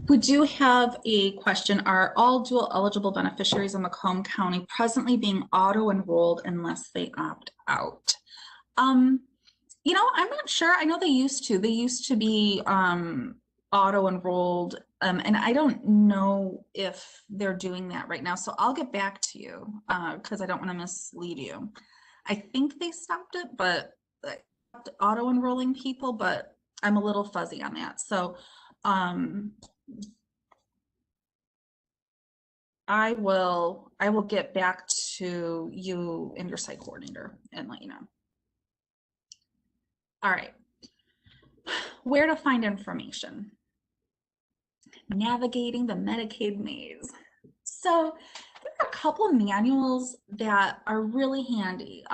Speaker 1: We do have a question. Are all dual eligible beneficiaries in Macomb County presently being auto-enrolled unless they opt out? You know, I'm not sure. I know they used to. They used to be auto-enrolled, and I don't know if they're doing that right now. So I'll get back to you because I don't want to mislead you. I think they stopped it, but auto-enrolling people, but I'm a little fuzzy on that. So I will get back to you and your site coordinator and let you know. All right. Where to find information? Navigating the Medicaid maze. So there are a couple of manuals that are really handy.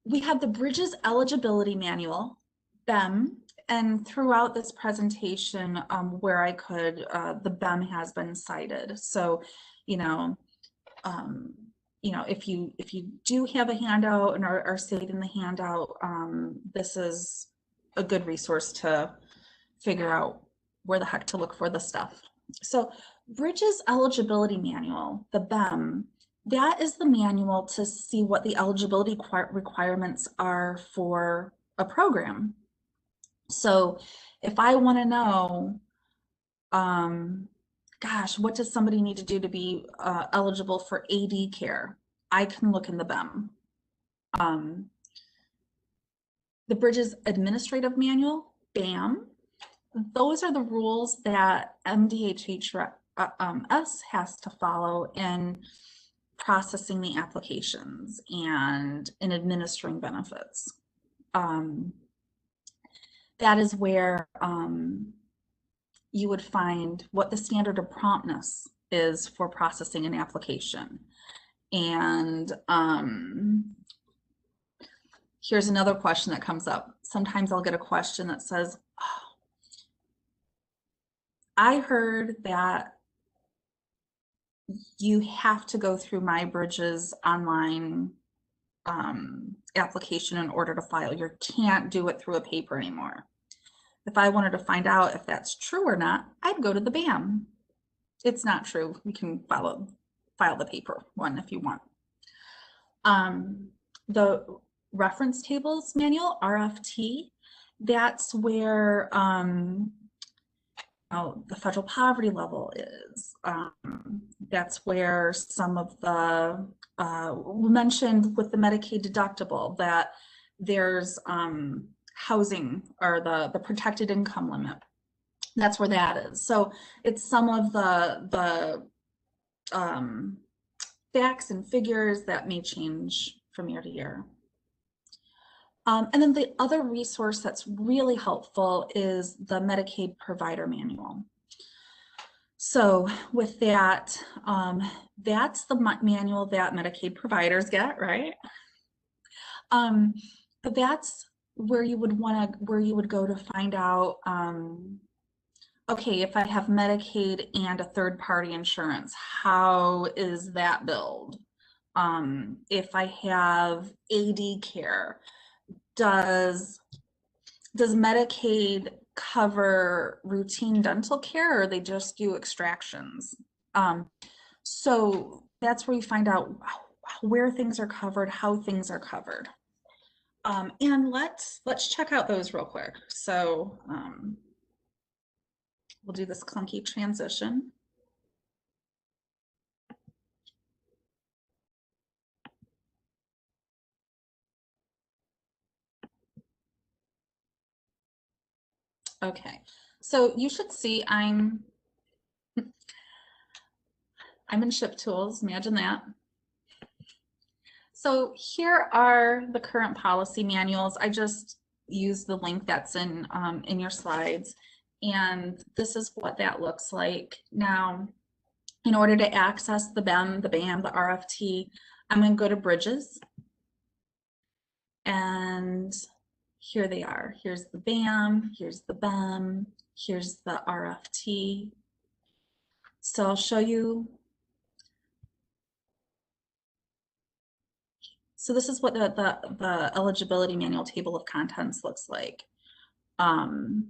Speaker 1: We have the Bridges Eligibility Manual, BEM, and throughout this presentation, where I could, the BEM has been cited. So, if you do have a handout and are saving the handout, this is a good resource to figure out where the heck to look for the stuff. So Bridges Eligibility Manual, the BEM, that is the manual to see what the eligibility requirements are for a program. So if I want to know, gosh, what does somebody need to do to be eligible for AD care? I can look in the BEM. The Bridges Administrative Manual, BAM, those are the rules that MDHHS has to follow in processing the applications and in administering benefits. That is where you would find what the standard of promptness is for processing an application. And here's another question that comes up. Sometimes I'll get a question that says, oh, I heard that you have to go through MyBridges online application in order to file. You can't do it through a paper anymore. If I wanted to find out if that's true or not, I'd go to the BAM. It's not true. You can file the paper one if you want. The Reference Tables Manual, RFT, that's where the federal poverty level is. That's where some of the, we mentioned with the Medicaid deductible that there's housing or the protected income limit. That's where that is. So it's some of the facts and figures that may change from year to year. And then the other resource that's really helpful is the Medicaid Provider Manual. So with that, that's the manual that Medicaid providers get, right? But that's where you would go to find out, okay, if I have Medicaid and a third-party insurance, how is that billed? If I have AD care, does Medicaid cover routine dental care, or they just do extractions? So that's where you find out where things are covered, how things are covered. And let's check out those real quick. So we'll do this clunky transition. Okay, so you should see I'm in Ship Tools, imagine that. So here are the current policy manuals. I just used the link that's in your slides, and this is what that looks like. Now, in order to access the BEM, the BAM, the RFT, I'm going to go to Bridges, and here they are. Here's the BAM, here's the BEM, here's the RFT. So I'll show you. So this is what the eligibility manual table of contents looks like. You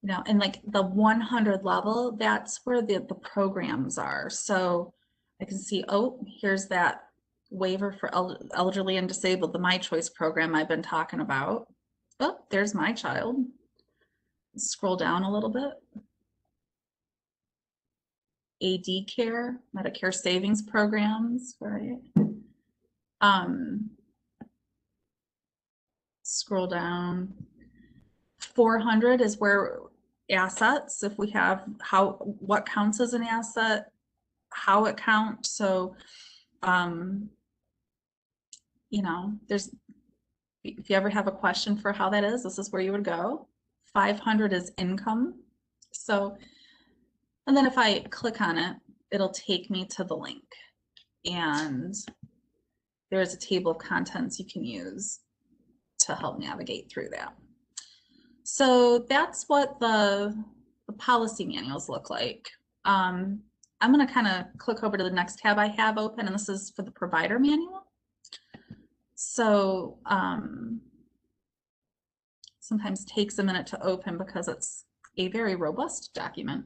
Speaker 1: know, and like the 100 level, that's where the programs are. So I can see, oh, here's that waiver for elderly and disabled, the My Choice program I've been talking about. Oh, there's my child. Scroll down a little bit. AD care, Medicare savings programs, right? Scroll down. 400 is where assets, if we have what counts as an asset, how it counts. So, you know, if you ever have a question for how that is, this is where you would go. 500 is income. So, and then if I click on it, it'll take me to the link, and there's a table of contents you can use to help navigate through that. So that's what the policy manuals look like. I'm going to kind of click over to the next tab I have open, and this is for the provider manual. So sometimes takes a minute to open because it's a very robust document.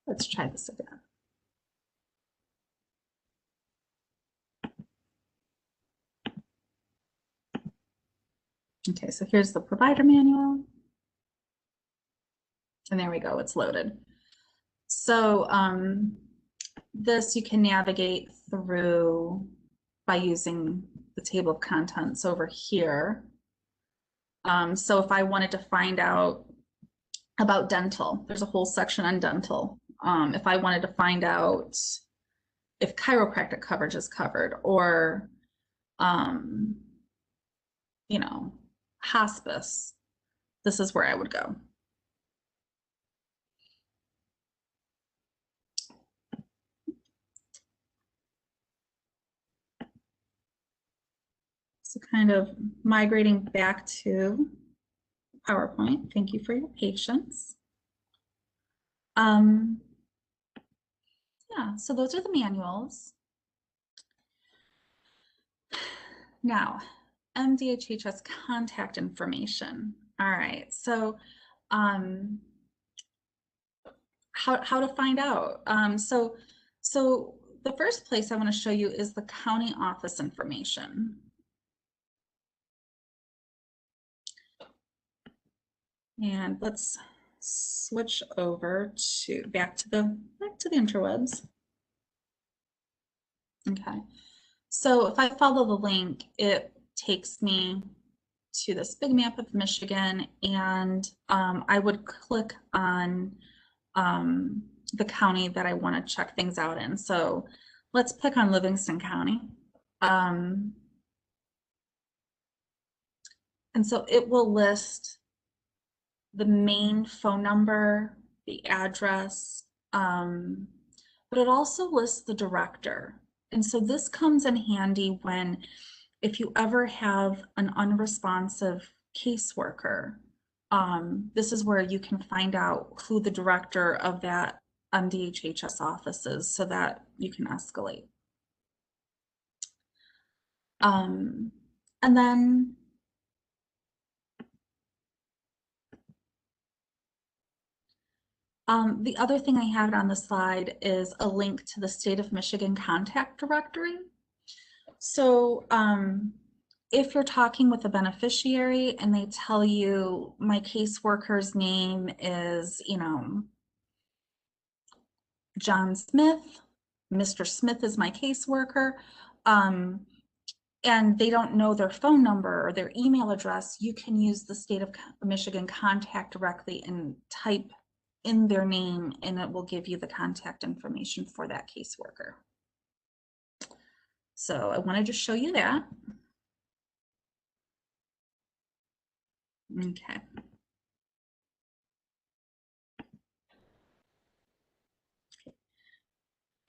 Speaker 1: Let's try this again. Okay, so here's the provider manual. And there we go, it's loaded. So this you can navigate through by using the table of contents over here. So if I wanted to find out about dental, there's a whole section on dental. If I wanted to find out if chiropractic coverage is covered, or you know, hospice, this is where I would go. So kind of migrating back to PowerPoint. Thank you for your patience. Yeah, so those are the manuals. Now, MDHHS contact information. All right, so how to find out. So the first place I want to show you is the county office information. And let's switch over to back to the interwebs. Okay, so if I follow the link, it takes me to this big map of Michigan, and I would click on the county that I want to check things out in. So let's pick on Livingston County. And so it will list the main phone number, the address, but it also lists the director. And so this comes in handy when, if you ever have an unresponsive caseworker, this is where you can find out who the director of that MDHHS office is, so that you can escalate. And then the other thing I have on the slide is a link to the State of Michigan contact directory. So if you're talking with a beneficiary and they tell you my caseworker's name is, you know, John Smith, Mr. Smith is my caseworker, and they don't know their phone number or their email address, you can use the state of Michigan contact directly and type in their name, and it will give you the contact information for that caseworker. So I wanted to show you that. Okay.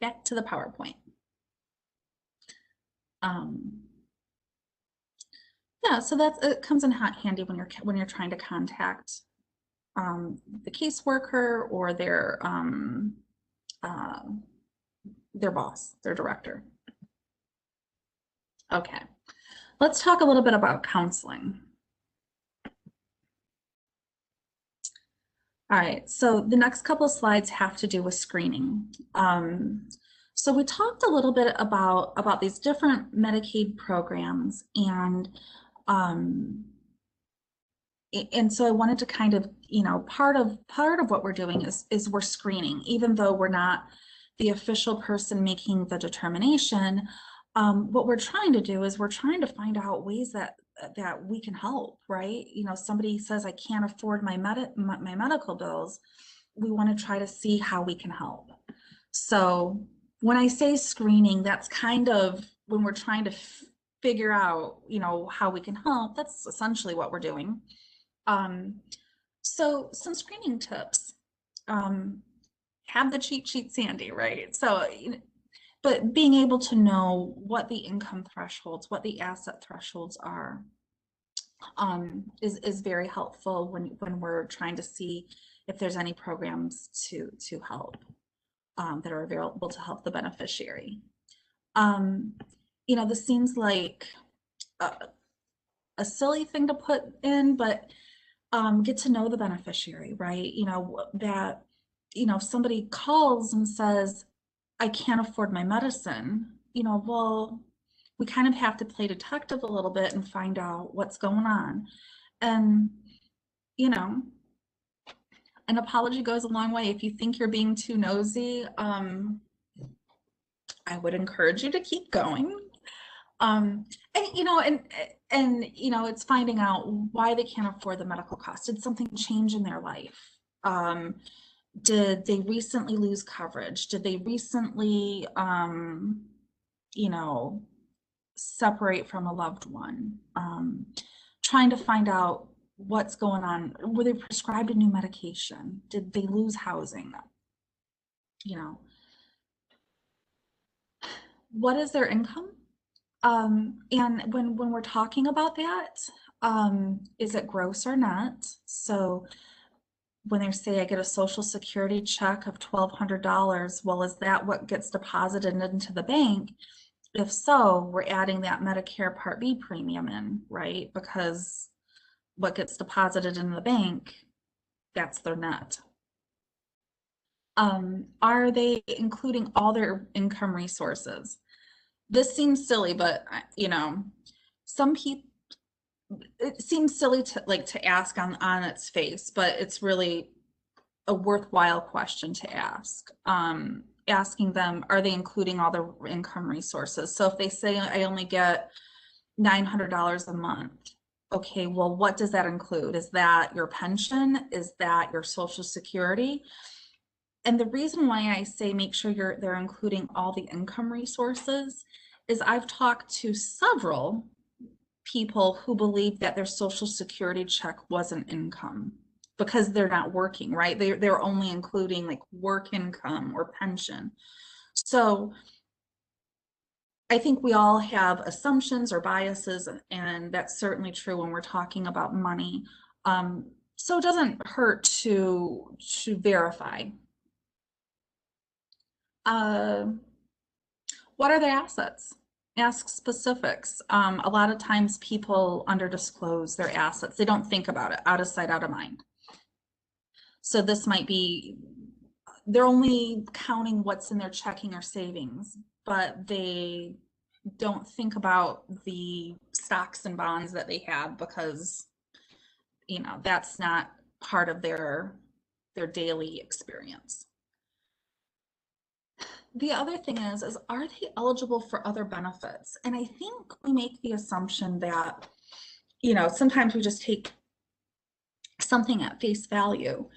Speaker 1: Back to the PowerPoint. Yeah, so it comes in hot handy when you're trying to contact the caseworker or their boss, their director. Okay, let's talk a little bit about counseling. All right, so the next couple of slides have to do with screening. So we talked a little bit about these different Medicaid programs, and so I wanted to kind of, you know, part of what we're doing is we're screening, even though we're not the official person making the determination. What we're trying to do is we're trying to find out ways that we can help, right? You know, somebody says I can't afford my medical bills. We want to try to see how we can help. So when I say screening, that's kind of when we're trying to figure out, you know, how we can help. That's essentially what we're doing. So some screening tips. Have the cheat sheet handy, right? So, but being able to know what the income thresholds, what the asset thresholds are, is very helpful when we're trying to see if there's any programs to help that are available to help the beneficiary. You know, this seems like a silly thing to put in, but get to know the beneficiary, right? You know, that, you know, if somebody calls and says, I can't afford my medicine, you know, well, we kind of have to play detective a little bit and find out what's going on. And, you know, an apology goes a long way. If you think you're being too nosy, I would encourage you to keep going. And you know, you know, it's finding out why they can't afford the medical costs. Did something change in their life? Did they recently lose coverage? Did they recently, you know, separate from a loved one? Trying to find out what's going on. Were they prescribed a new medication? Did they lose housing? You know, what is their income? And when we're talking about that, is it gross or net? So when they say I get a Social Security check of $1,200, well, is that what gets deposited into the bank? If so, we're adding that Medicare Part B premium in, right? Because what gets deposited in the bank, that's their net. Are they including all their income resources? This seems silly, but you know, some people, it seems silly to ask on its face, but it's really a worthwhile question to ask. Asking them, are they including all their income resources? So if they say I only get $900 a month, okay, well, what does that include? Is that your pension? Is that your Social Security? And the reason why I say make sure they're including all the income resources is I've talked to several people who believe that their Social Security check wasn't income because they're not working, right? They're only including like work income or pension. So I think we all have assumptions or biases, and that's certainly true when we're talking about money. So it doesn't hurt to verify. What are the assets? Ask specifics. A lot of times people underdisclose their assets. They don't think about it, out of sight, out of mind. So this might be, they're only counting what's in their checking or savings, but they don't think about the stocks and bonds that they have because, you know, that's not part of their daily experience. The other thing is are they eligible for other benefits? And I think we make the assumption that, you know, sometimes we just take something at face value.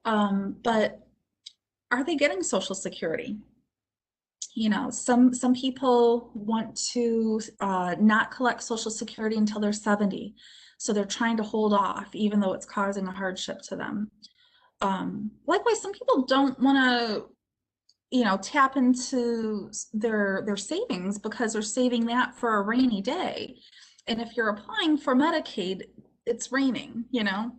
Speaker 1: But are they getting Social Security? You know, some people want to not collect Social Security until they're 70. So they're trying to hold off, even though it's causing a hardship to them. Likewise, some people don't want to, you know, tap into their savings because they're saving that for a rainy day. And if you're applying for Medicaid, it's raining, you know.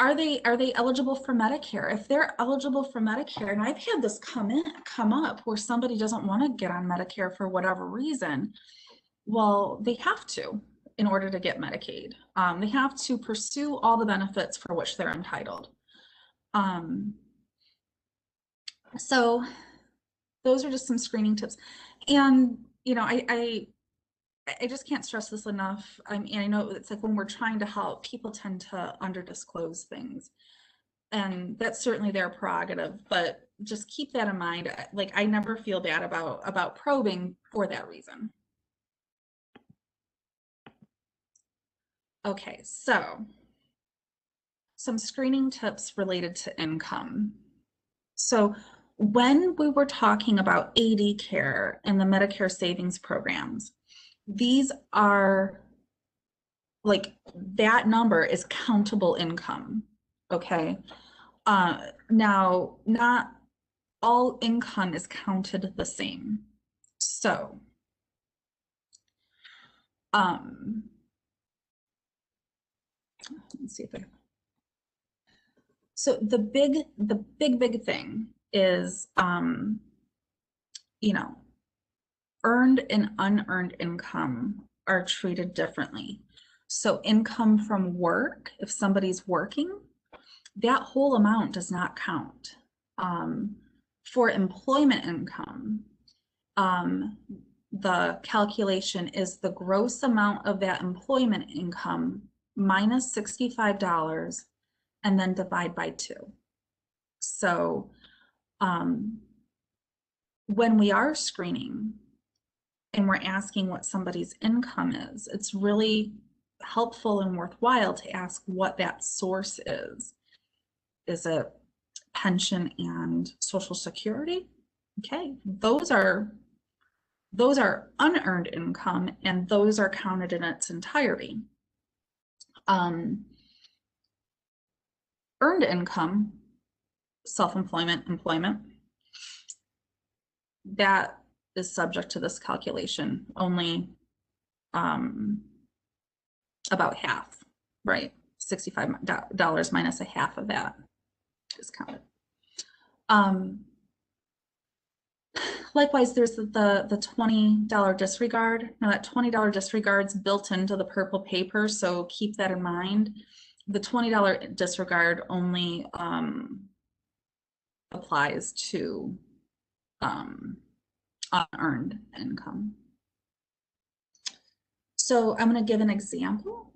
Speaker 1: Are they eligible for Medicare? If they're eligible for Medicare, and I've had this come up where somebody doesn't want to get on Medicare for whatever reason, well, they have to in order to get Medicaid. They have to pursue all the benefits for which they're entitled. So those are just some screening tips. And, you know, I just can't stress this enough. I mean, I know it's like when we're trying to help, people tend to underdisclose things. And that's certainly their prerogative, but just keep that in mind. Like, I never feel bad about probing for that reason. Okay, so some screening tips related to income. So when we were talking about AD care and the Medicare savings programs, these are like, that number is countable income, okay? Now, not all income is counted the same. So, let's see if I, so the big thing is, you know, earned and unearned income are treated differently. So income from work, if somebody's working, that whole amount does not count. For employment income, the calculation is the gross amount of that employment income minus $65 and then divide by 2. So when we are screening and we're asking what somebody's income is, it's really helpful and worthwhile to ask what that source is. Is it pension and Social Security? Okay, those are unearned income, and those are counted in its entirety. Earned income, self-employment, employment, that is subject to this calculation, only about half, right? $65 minus a half of that is counted. Likewise, there's the $20 disregard. Now that $20 disregard is built into the purple paper, so keep that in mind. The $20 disregard only applies to unearned income. So I'm going to give an example.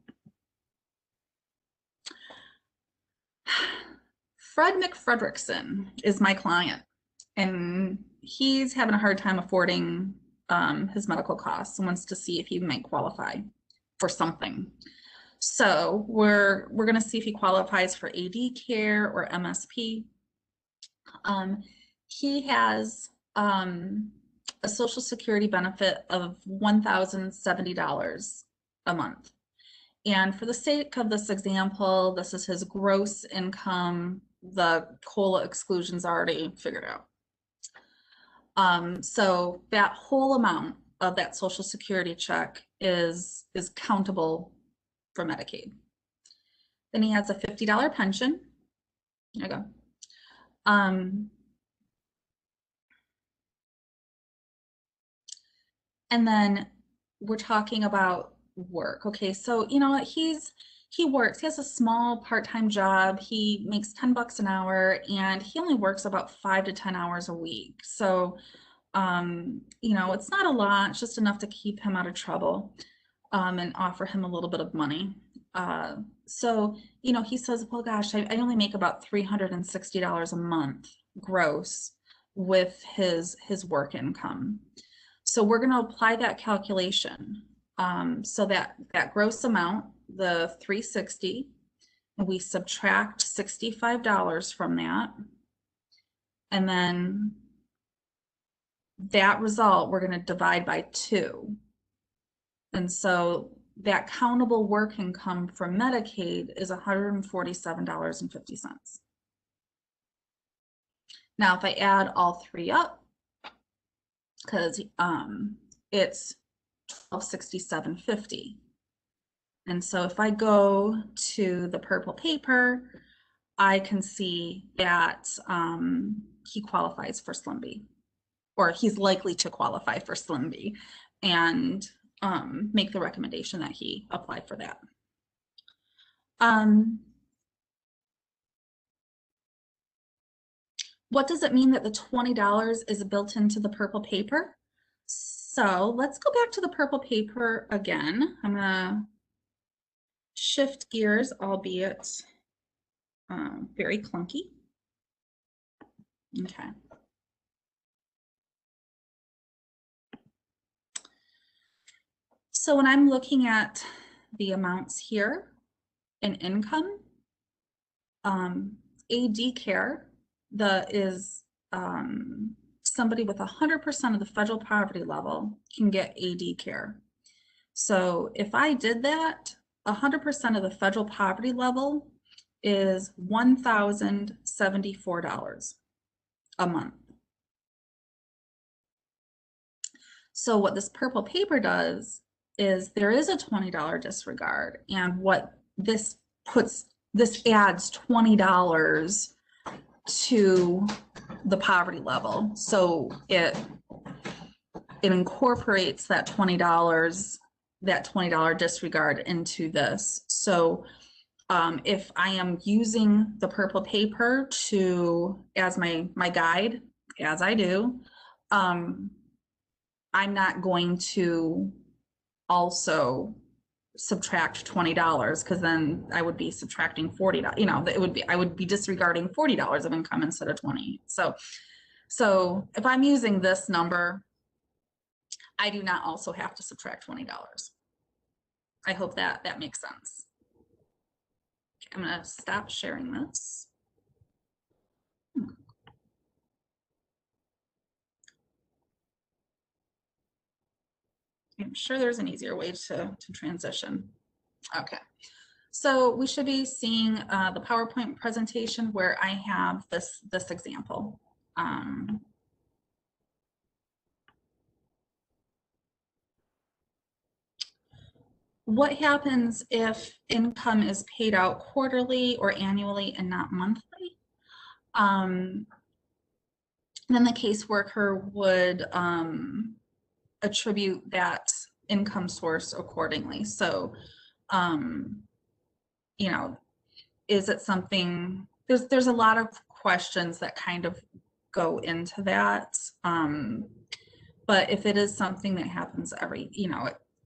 Speaker 1: Fred McFredrickson is my client, and he's having a hard time affording his medical costs and wants to see if he might qualify for something. So we're going to see if he qualifies for AD care or MSP. He has a Social Security benefit of $1,070 a month. And for the sake of this example, this is his gross income. The COLA exclusion's already figured out. So that whole amount of that Social Security check is countable for Medicaid. Then he has a $50 pension. There you go. And then we're talking about work. Okay, so you know what, he works, he has a small part-time job, he makes $10 an hour, and he only works about 5 to 10 hours a week. So You know, it's not a lot, it's just enough to keep him out of trouble, and offer him a little bit of money. So, you know, he says, well, gosh, I only make about $360 a month gross with his work income. So we're going to apply that calculation. So that gross amount, the 360, we subtract $65 from that. And then that result, we're going to divide by 2. And so that countable work income for Medicaid is $147.50. Now, if I add all 3 up, because it's $1,267.50. And so if I go to the purple paper, I can see that he qualifies for SLMB, or he's likely to qualify for SLMB, and make the recommendation that he apply for that. What does it mean that the $20 is built into the purple paper? So let's go back to the purple paper again. I'm gonna shift gears, albeit very clunky. Okay. So when I'm looking at the amounts here in income, AD care, is somebody with 100% of the federal poverty level can get AD care. So if I did that, 100% of the federal poverty level is $1,074 a month. So what this purple paper does is there is a $20 disregard, and what this adds $20 to the poverty level. So it incorporates that $20 disregard into this. So if I am using the purple paper as my guide, as I do, I'm not going to also subtract $20, because then I would be subtracting $40. You know, I would be disregarding $40 of income instead of 20. So if I'm using this number, I do not also have to subtract $20. I hope that makes sense. Okay, I'm going to stop sharing this. I'm sure there's an easier way to transition. Okay, so we should be seeing the PowerPoint presentation where I have this example. What happens if income is paid out quarterly or annually and not monthly? Then the caseworker would attribute that income source accordingly. So, you know, is it something, there's a lot of questions that kind of go into that. But if it is something that happens every,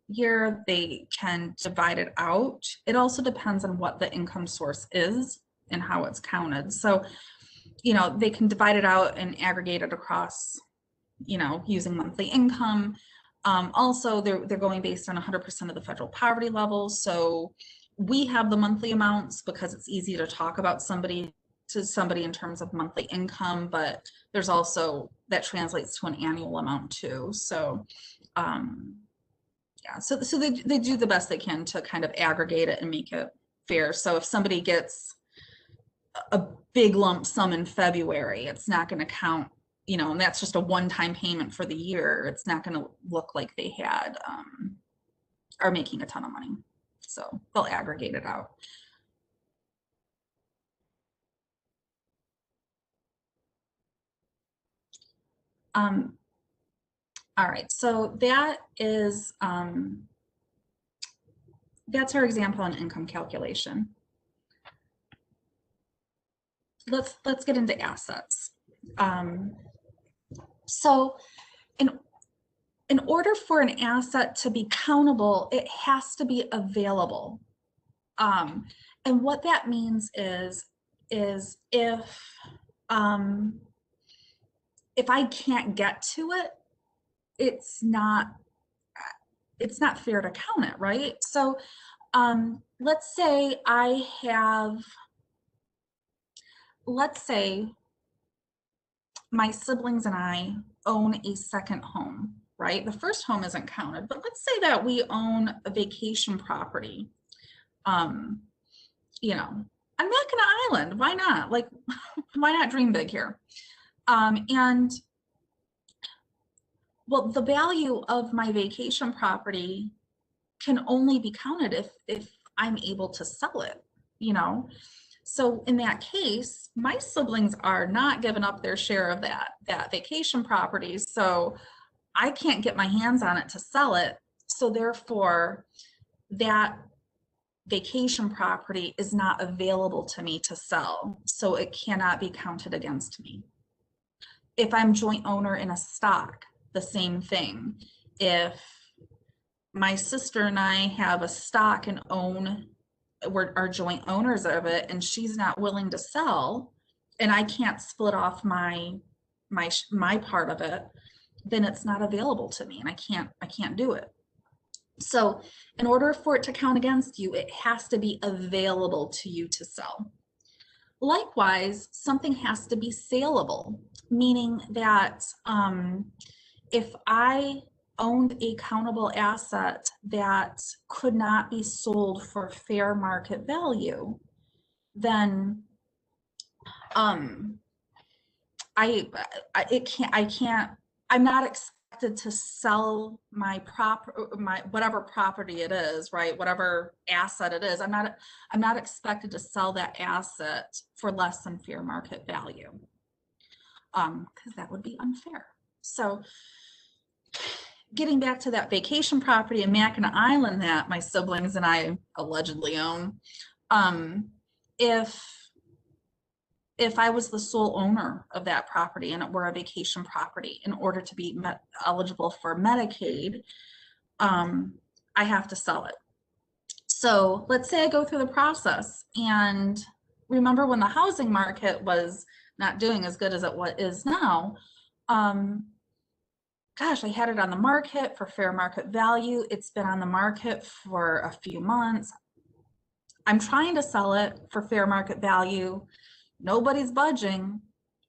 Speaker 1: year, they can divide it out. It also depends on what the income source is and how it's counted. So, they can divide it out and aggregate it across, using monthly income. Also, they're going based on 100% of the federal poverty level. So we have the monthly amounts because it's easy to talk about somebody in terms of monthly income, but there's also that translates to an annual amount too. So yeah, so they do the best they can to kind of aggregate it and make it fair. So if somebody gets a big lump sum in February, it's not going to count, and that's just a one-time payment for the year. It's not going to look like they are making a ton of money. So they'll aggregate it out. All right, so that's our example on income calculation. Let's get into assets. So in order for an asset to be countable, it has to be available. And what that means is if I can't get to it, it's not fair to count it, right? So let's say my siblings and I own a second home, right? The first home isn't counted, but let's say that we own a vacation property, you know, on Mackinac Island. Why not? Like, why not dream big here? And well, the value of my vacation property can only be counted if I'm able to sell it, you know? So in that case, my siblings are not giving up their share of that vacation property. So I can't get my hands on it to sell it. So therefore, that vacation property is not available to me to sell. So it cannot be counted against me. If I'm joint owner in a stock, the same thing. If my sister and I have a stock and we're joint owners of it, and she's not willing to sell, and I can't split off my part of it, then it's not available to me, and I can't do it. So in order for it to count against you, it has to be available to you to sell. Likewise, something has to be saleable, meaning that if I owned a countable asset that could not be sold for fair market value, then I'm not expected to sell my whatever property it is, right? Whatever asset it is, I'm not expected to sell that asset for less than fair market value, because that would be unfair. So getting back to that vacation property in Mackinac Island that my siblings and I allegedly own, if I was the sole owner of that property and it were a vacation property, in order to be eligible for Medicaid, I have to sell it. So let's say I go through the process, and remember when the housing market was not doing as good as it is now, gosh, I had it on the market for fair market value. It's been on the market for a few months. I'm trying to sell it for fair market value. Nobody's budging.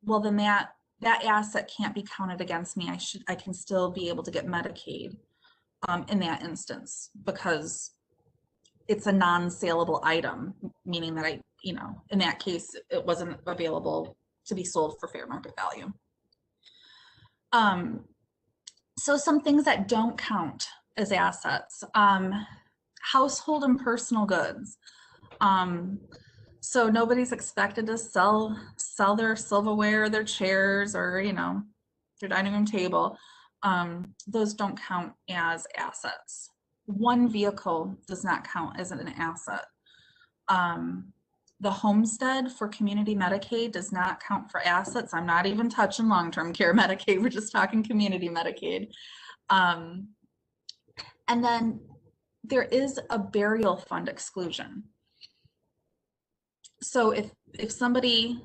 Speaker 1: Well, then that asset can't be counted against me. I can still be able to get Medicaid in that instance, because it's a non-saleable item, meaning that in that case, it wasn't available to be sold for fair market value. So some things that don't count as assets, household and personal goods. So nobody's expected to sell their silverware, their chairs, or their dining room table. Those don't count as assets. One vehicle does not count as an asset. The homestead for community Medicaid does not count for assets. I'm not even touching long-term care Medicaid. We're just talking community Medicaid. And then there is a burial fund exclusion. So if somebody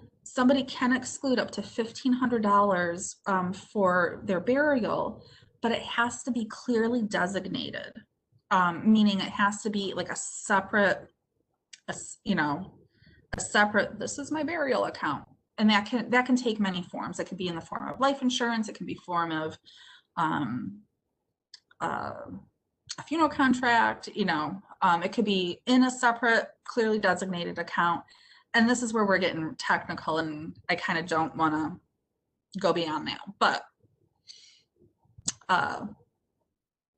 Speaker 1: can exclude up to $1,500 for their burial, but it has to be clearly designated, meaning it has to be like a separate, this is my burial account. And that can take many forms. It could be in the form of life insurance. It can be form of a funeral contract, it could be in a separate, clearly designated account. And this is where we're getting technical, and I kind of don't want to go beyond that. But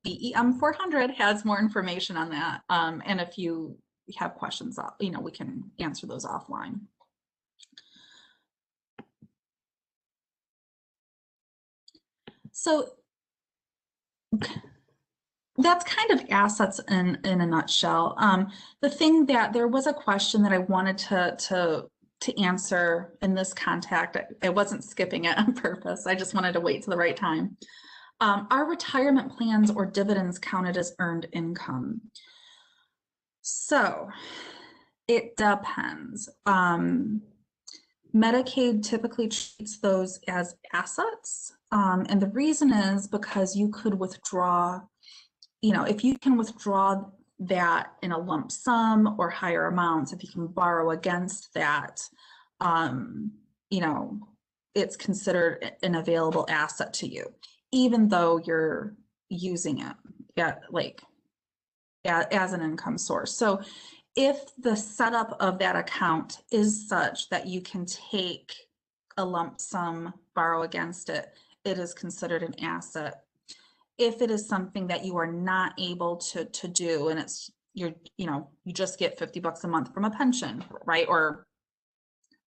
Speaker 1: BEM 400 has more information on that. And if you have questions, we can answer those offline. So that's kind of assets in a nutshell. The thing that there was a question that I wanted to answer in this contact. I wasn't skipping it on purpose. I just wanted to wait till the right time. Are retirement plans or dividends counted as earned income? So it depends. Medicaid typically treats those as assets. And the reason is because you could withdraw, if you can withdraw that in a lump sum or higher amounts, if you can borrow against that, it's considered an available asset to you, even though you're using it as an income source. So if the setup of that account is such that you can take a lump sum, borrow against it, it is considered an asset. If it is something that you are not able to do, and you just get $50 a month from a pension, right? Or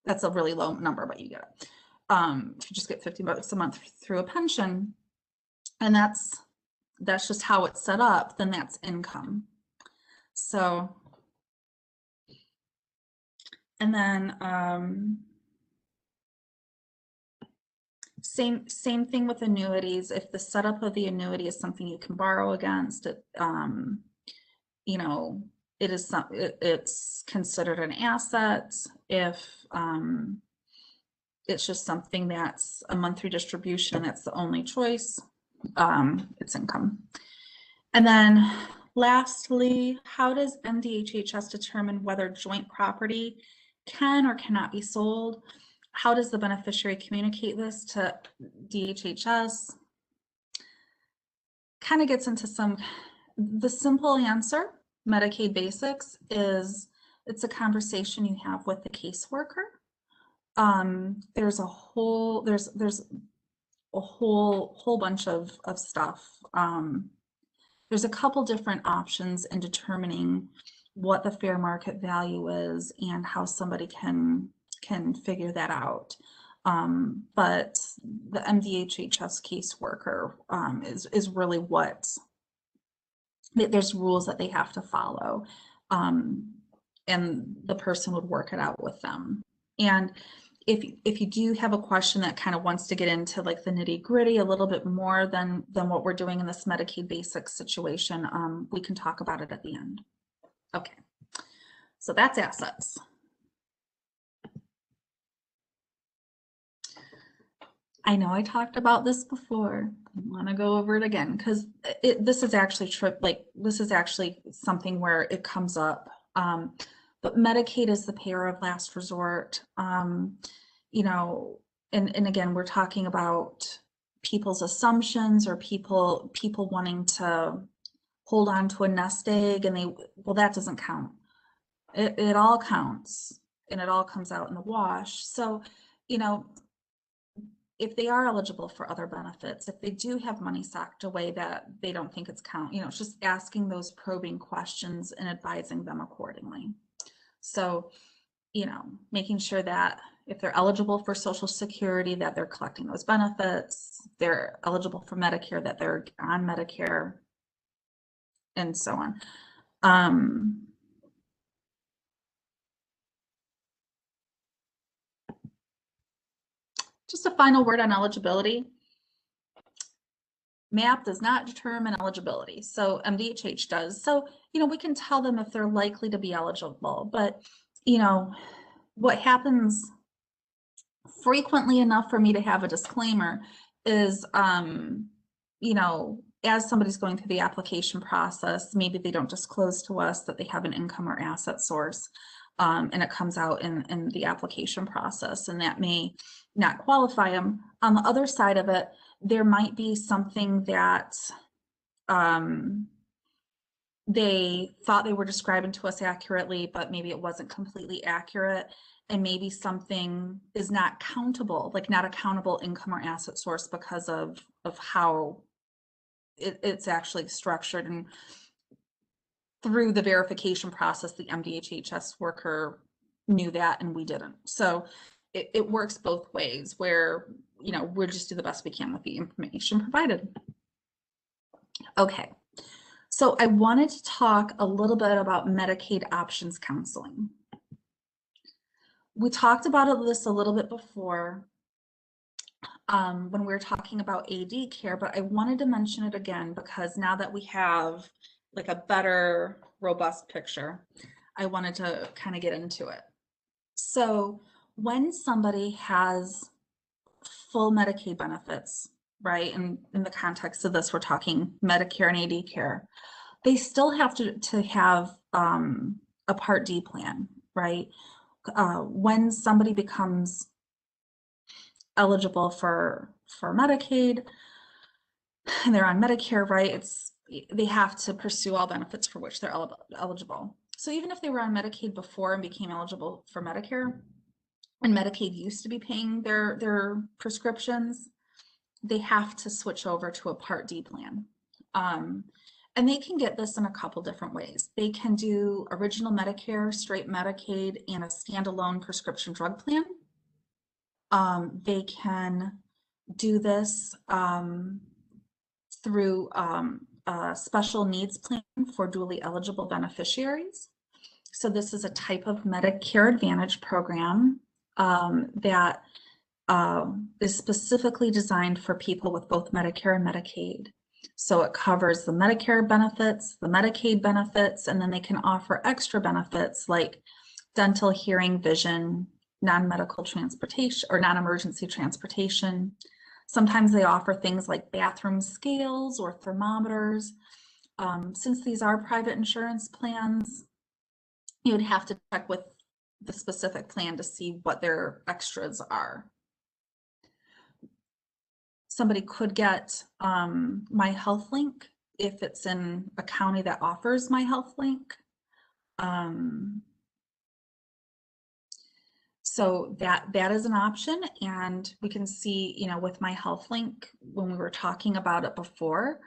Speaker 1: that's a really low number, but you get it. If you just get $50 a month through a pension, and that's just how it's set up, then that's income. So, and then same thing with annuities. If the setup of the annuity is something you can borrow against, it's considered an asset. If it's just something that's a monthly distribution, that's the only choice, it's income. And then lastly, how does MDHHS determine whether joint property can or cannot be sold? How does the beneficiary communicate this to DHHS? Kind of gets into the simple answer, Medicaid basics, is it's a conversation you have with the caseworker. There's a whole bunch of stuff. There's a couple different options in determining what the fair market value is and how somebody can figure that out. But the MDHHS caseworker is really there's rules that they have to follow, and the person would work it out with them. And if you do have a question that kind of wants to get into like the nitty-gritty a little bit more than what we're doing in this Medicaid basics situation, we can talk about it at the end. Okay, so that's assets. I know I talked about this before. I want to go over it again because this is actually something where it comes up. But Medicaid is the payer of last resort. And again, we're talking about people's assumptions or people wanting to hold on to a nest egg, and that doesn't count. It all counts, and it all comes out in the wash. So, if they are eligible for other benefits, if they do have money socked away that they don't think it's count, it's just asking those probing questions and advising them accordingly. So, making sure that if they're eligible for Social Security, that they're collecting those benefits, if they're eligible for Medicare, that they're on Medicare, and so on. Just a final word on eligibility. MAP does not determine eligibility, so MDHH does. So, we can tell them if they're likely to be eligible, but, what happens frequently enough for me to have a disclaimer is, as somebody's going through the application process, maybe they don't disclose to us that they have an income or asset source, and it comes out in the application process, and that may not qualify them. On the other side of it, there might be something that they thought they were describing to us accurately, but maybe it wasn't completely accurate, and maybe something is not countable, like not a countable income or asset source because of how it's actually structured. And through the verification process, the MDHHS worker knew that and we didn't. So it works both ways, where we'll just do the best we can with the information provided. Okay, so I wanted to talk a little bit about Medicaid options counseling. We talked about this a little bit before. when we were talking about AD care, but I wanted to mention it again because now that we have like a better, robust picture, I wanted to kind of get into it. So when somebody has full Medicaid benefits, right, and in the context of this, we're talking Medicare and AD care, they still have to have a Part D plan, right? When somebody becomes eligible for Medicaid and they're on Medicare, right, they have to pursue all benefits for which they're eligible. So even if they were on Medicaid before and became eligible for Medicare, and Medicaid used to be paying their prescriptions, they have to switch over to a Part D plan. And they can get this in a couple different ways. They can do original Medicare, straight Medicaid, and a standalone prescription drug plan. They can do this through a special needs plan for dually eligible beneficiaries. So this is a type of Medicare Advantage program that is specifically designed for people with both Medicare and Medicaid. So it covers the Medicare benefits, the Medicaid benefits, and then they can offer extra benefits like dental, hearing, vision, non-medical transportation or non-emergency transportation. Sometimes they offer things like bathroom scales or thermometers. Since these are private insurance plans, you would have to check with the specific plan to see what their extras are. Somebody could get My Health Link if it's in a county that offers My Health Link. So that is an option, and we can see, you know, with My Health Link, when we were talking about it before,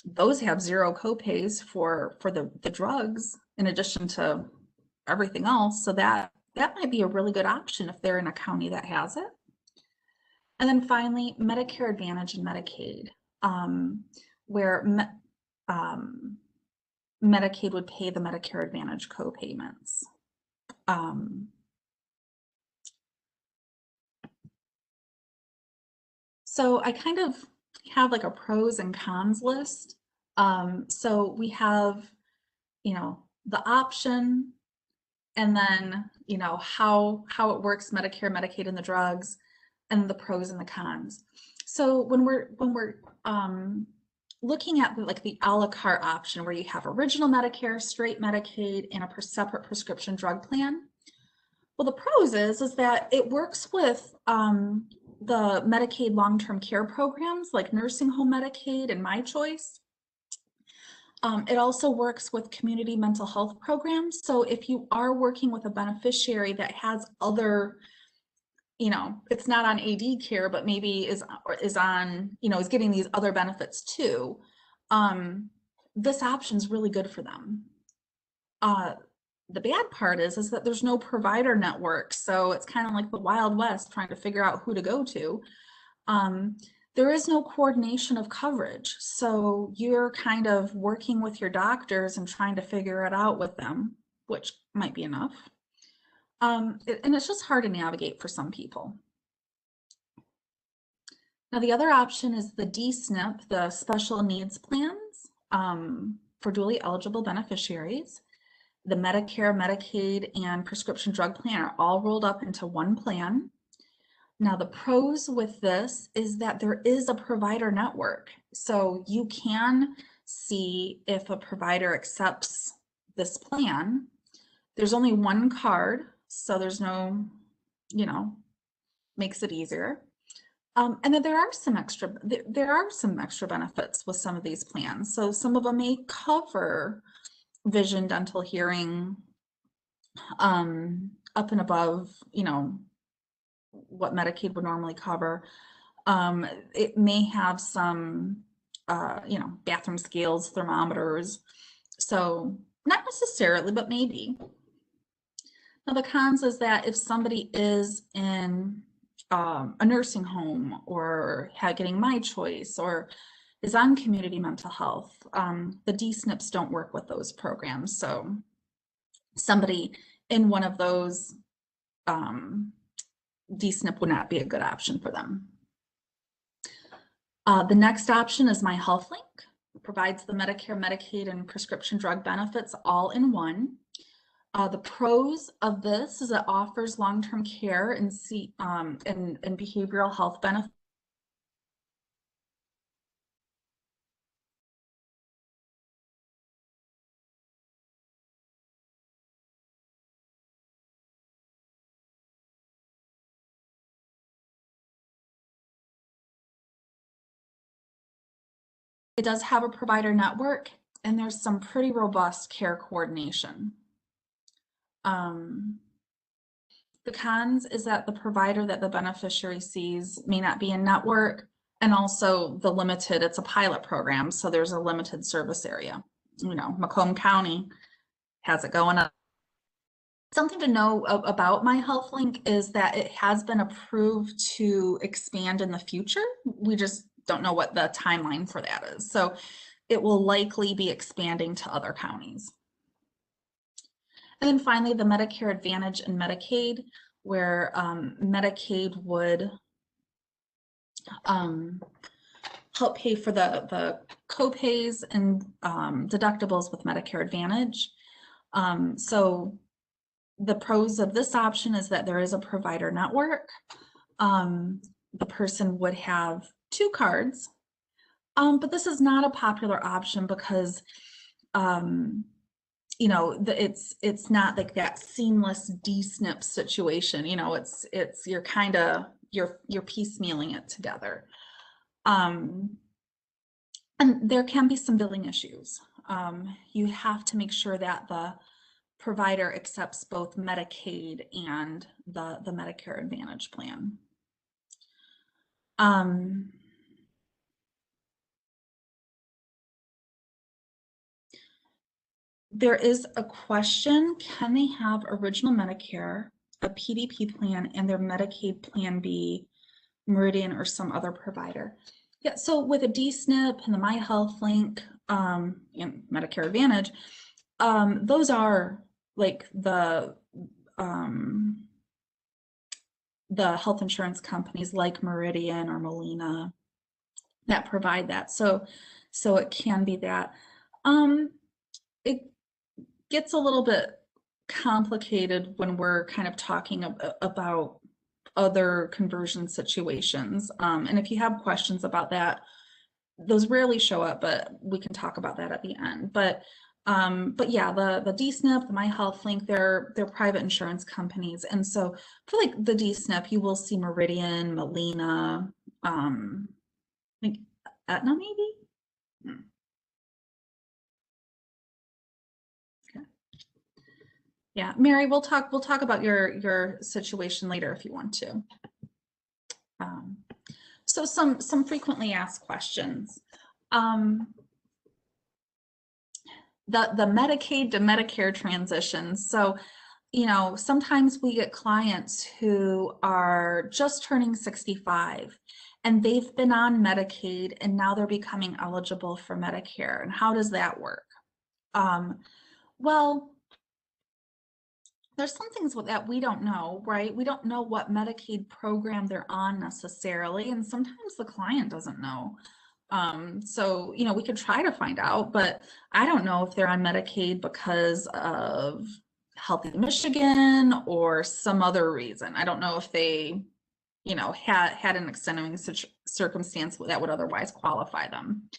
Speaker 1: those have zero copays for the drugs in addition to everything else. So that might be a really good option if they're in a county that has it. And then finally, Medicare Advantage and Medicaid, where Medicaid would pay the Medicare Advantage co-payments. So I kind of have like a pros and cons list. So we have, you know, the option, and then, you know, how it works, Medicare, Medicaid, and the drugs, and the pros and the cons. So when we're looking at like the a la carte option where you have original Medicare, straight Medicaid, and a separate prescription drug plan, well, the pros is that it works with the Medicaid long-term care programs like nursing home Medicaid and My Choice. It also works with community mental health programs. So if you are working with a beneficiary that has other, you know, it's not on AD care, but maybe is on, you know, is getting these other benefits too, this option is really good for them. The bad part is that there's no provider network. So it's kind of like the Wild West trying to figure out who to go to. There is no coordination of coverage. So you're kind of working with your doctors and trying to figure it out with them, which might be enough. And it's just hard to navigate for some people. Now, the other option is the DSNP, the special needs plans for dually eligible beneficiaries. The Medicare, Medicaid, and prescription drug plan are all rolled up into one plan. Now, the pros with this is that there is a provider network. So you can see if a provider accepts this plan. There's only one card, so there's no, you know, makes it easier. And then there are some extra benefits with some of these plans. So some of them may cover vision, dental, hearing, up and above, you know, what Medicaid would normally cover. It may have some, you know, bathroom scales, thermometers. So not necessarily, but maybe. Now the cons is that if somebody is in a nursing home or getting My Choice or is on community mental health, the DSNPs don't work with those programs. So somebody in one of those DSNP would not be a good option for them. The next option is My Health Link. It provides the Medicare, Medicaid, and prescription drug benefits all in one. The pros of this is it offers long-term care and behavioral health benefits. It does have a provider network, and there's some pretty robust care coordination. The cons is that the provider that the beneficiary sees may not be in network, and also the limited, it's a pilot program, so there's a limited service area. You know, Macomb County has it going on. Something to know about My Health Link is that it has been approved to expand in the future. We just don't know what the timeline for that is. So it will likely be expanding to other counties. And then finally, the Medicare Advantage and Medicaid, where Medicaid would help pay for the co-pays and deductibles with Medicare Advantage. So the pros of this option is that there is a provider network. The person would have 2 cards, but this is not a popular option because you know, it's not like that seamless D-SNP situation. You know, it's you're kind of you're piecemealing it together, and there can be some billing issues. You have to make sure that the provider accepts both Medicaid and the Medicare Advantage plan. There is a question, can they have original Medicare, a PDP plan, and their Medicaid plan be Meridian or some other provider? Yeah, so with a D-SNP and the My Health Link and Medicare Advantage, those are like the health insurance companies like Meridian or Molina that provide that. So it can be that. It gets a little bit complicated when we're kind of talking about other conversion situations. And if you have questions about that, those rarely show up, but we can talk about that at the end. But yeah, the D-SNP, the My Health Link, they're private insurance companies. And so for like the D-SNP, you will see Meridian, Molina, like Aetna maybe? Okay. Yeah, Mary, we'll talk about your situation later if you want to. So some frequently asked questions. The Medicaid to Medicare transition. So, you know, sometimes we get clients who are just turning 65 and they've been on Medicaid and now they're becoming eligible for Medicare. And how does that work? Well, there's some things that we don't know, right? We don't know what Medicaid program they're on necessarily, and sometimes the client doesn't know. So, you know, we could try to find out, but I don't know if they're on Medicaid because of Healthy Michigan or some other reason. I don't know if they, you know, had an extenuating circumstance that would otherwise qualify them.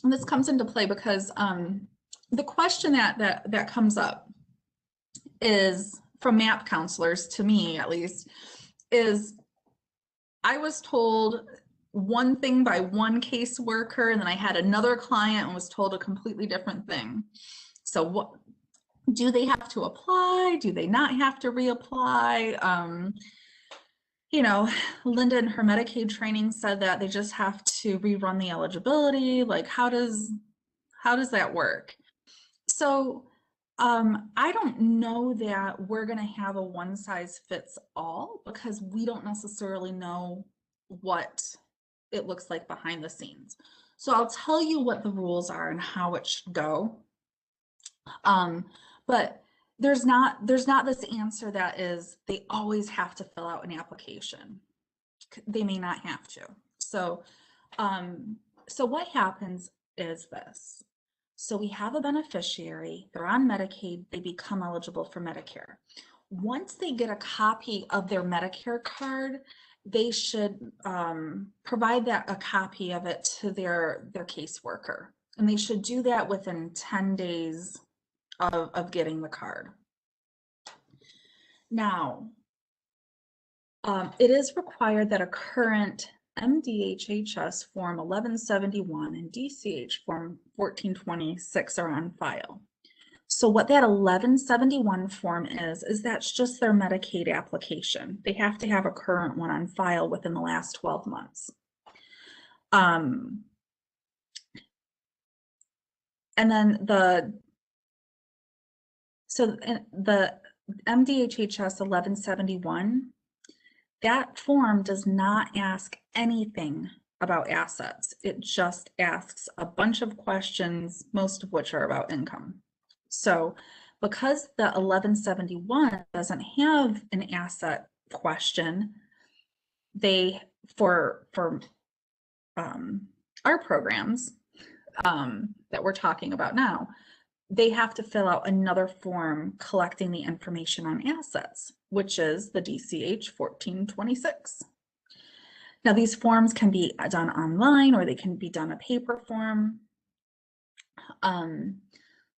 Speaker 1: And this comes into play because the question that comes up is from MAP counselors, to me at least, is I was told one thing by one caseworker and then I had another client and was told a completely different thing. So what do they have to apply? Do they not have to reapply? You know, Linda in her Medicaid training said that they just have to rerun the eligibility. Like, how does that work? So I don't know that we're going to have a one size fits all because we don't necessarily know what it looks like behind the scenes. So I'll tell you what the rules are and how it should go. But there's not this answer that is they always have to fill out an application. They may not have to. So so what happens is this. So we have a beneficiary, they're on Medicaid, they become eligible for Medicare. Once they get a copy of their Medicare card, they should provide a copy of it to their caseworker. And they should do that within 10 days of getting the card. Now, it is required that a current MDHHS Form 1171 and DCH Form 1426 are on file. So what that 1171 form is that's just their Medicaid application. They have to have a current one on file within the last 12 months. And then the MDHHS 1171, that form does not ask anything about assets. It just asks a bunch of questions, most of which are about income. So because the 1171 doesn't have an asset question, they, for our programs that we're talking about now, they have to fill out another form collecting the information on assets, which is the DCH 1426. Now these forms can be done online or they can be done a paper form.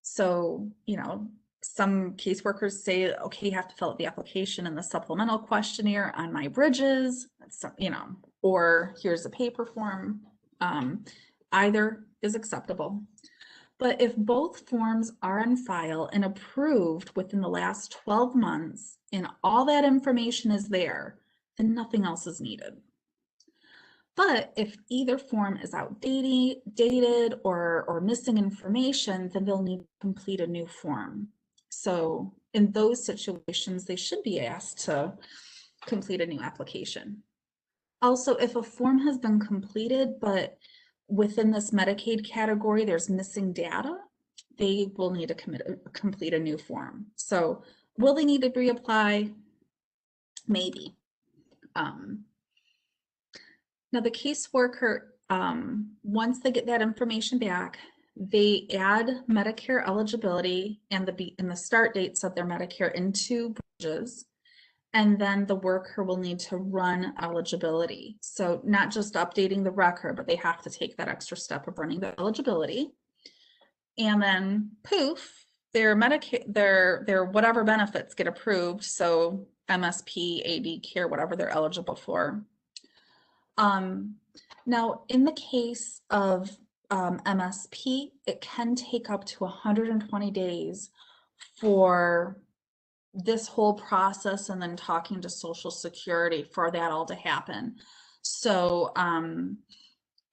Speaker 1: So, you know, some caseworkers say, okay, you have to fill out the application and the supplemental questionnaire on my bridges, you know, or here's a paper form. Either is acceptable. But if both forms are on file and approved within the last 12 months and all that information is there, then nothing else is needed. But if either form is outdated or missing information, then they'll need to complete a new form. So in those situations, they should be asked to complete a new application. Also, if a form has been completed, but within this Medicaid category, there's missing data, they will need to complete a new form. So will they need to reapply? Maybe. Now the caseworker, once they get that information back, they add Medicare eligibility and the start dates of their Medicare into bridges. And then the worker will need to run eligibility. So not just updating the record, but they have to take that extra step of running the eligibility. And then poof, their Medicare, their whatever benefits get approved. So MSP, AD care, whatever they're eligible for. Now in the case of MSP, it can take up to 120 days for this whole process and then talking to Social Security for that all to happen. So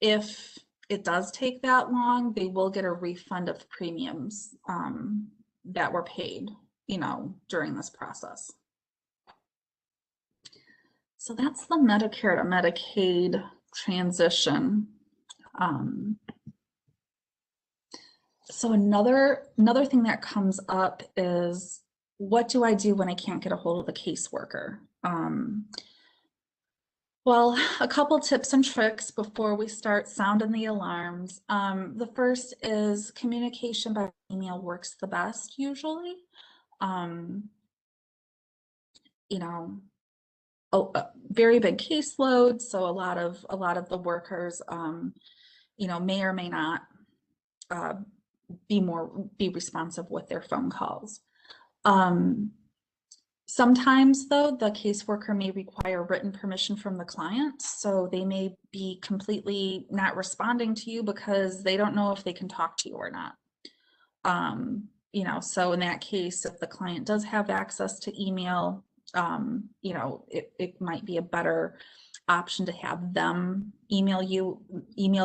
Speaker 1: if it does take that long, they will get a refund of premiums that were paid, you know, during this process. So that's the Medicare to Medicaid transition. So another thing that comes up is, what do I do when I can't get a hold of the caseworker? Well, a couple tips and tricks before we start sounding the alarms. The first is communication by email works the best usually. You know, a very big caseload, so a lot of the workers, you know, may or may not be responsive with their phone calls. Sometimes though, the caseworker may require written permission from the client, so they may be completely not responding to you because they don't know if they can talk to you or not. You know, so in that case, if the client does have access to email, you know, it might be a better option to have them email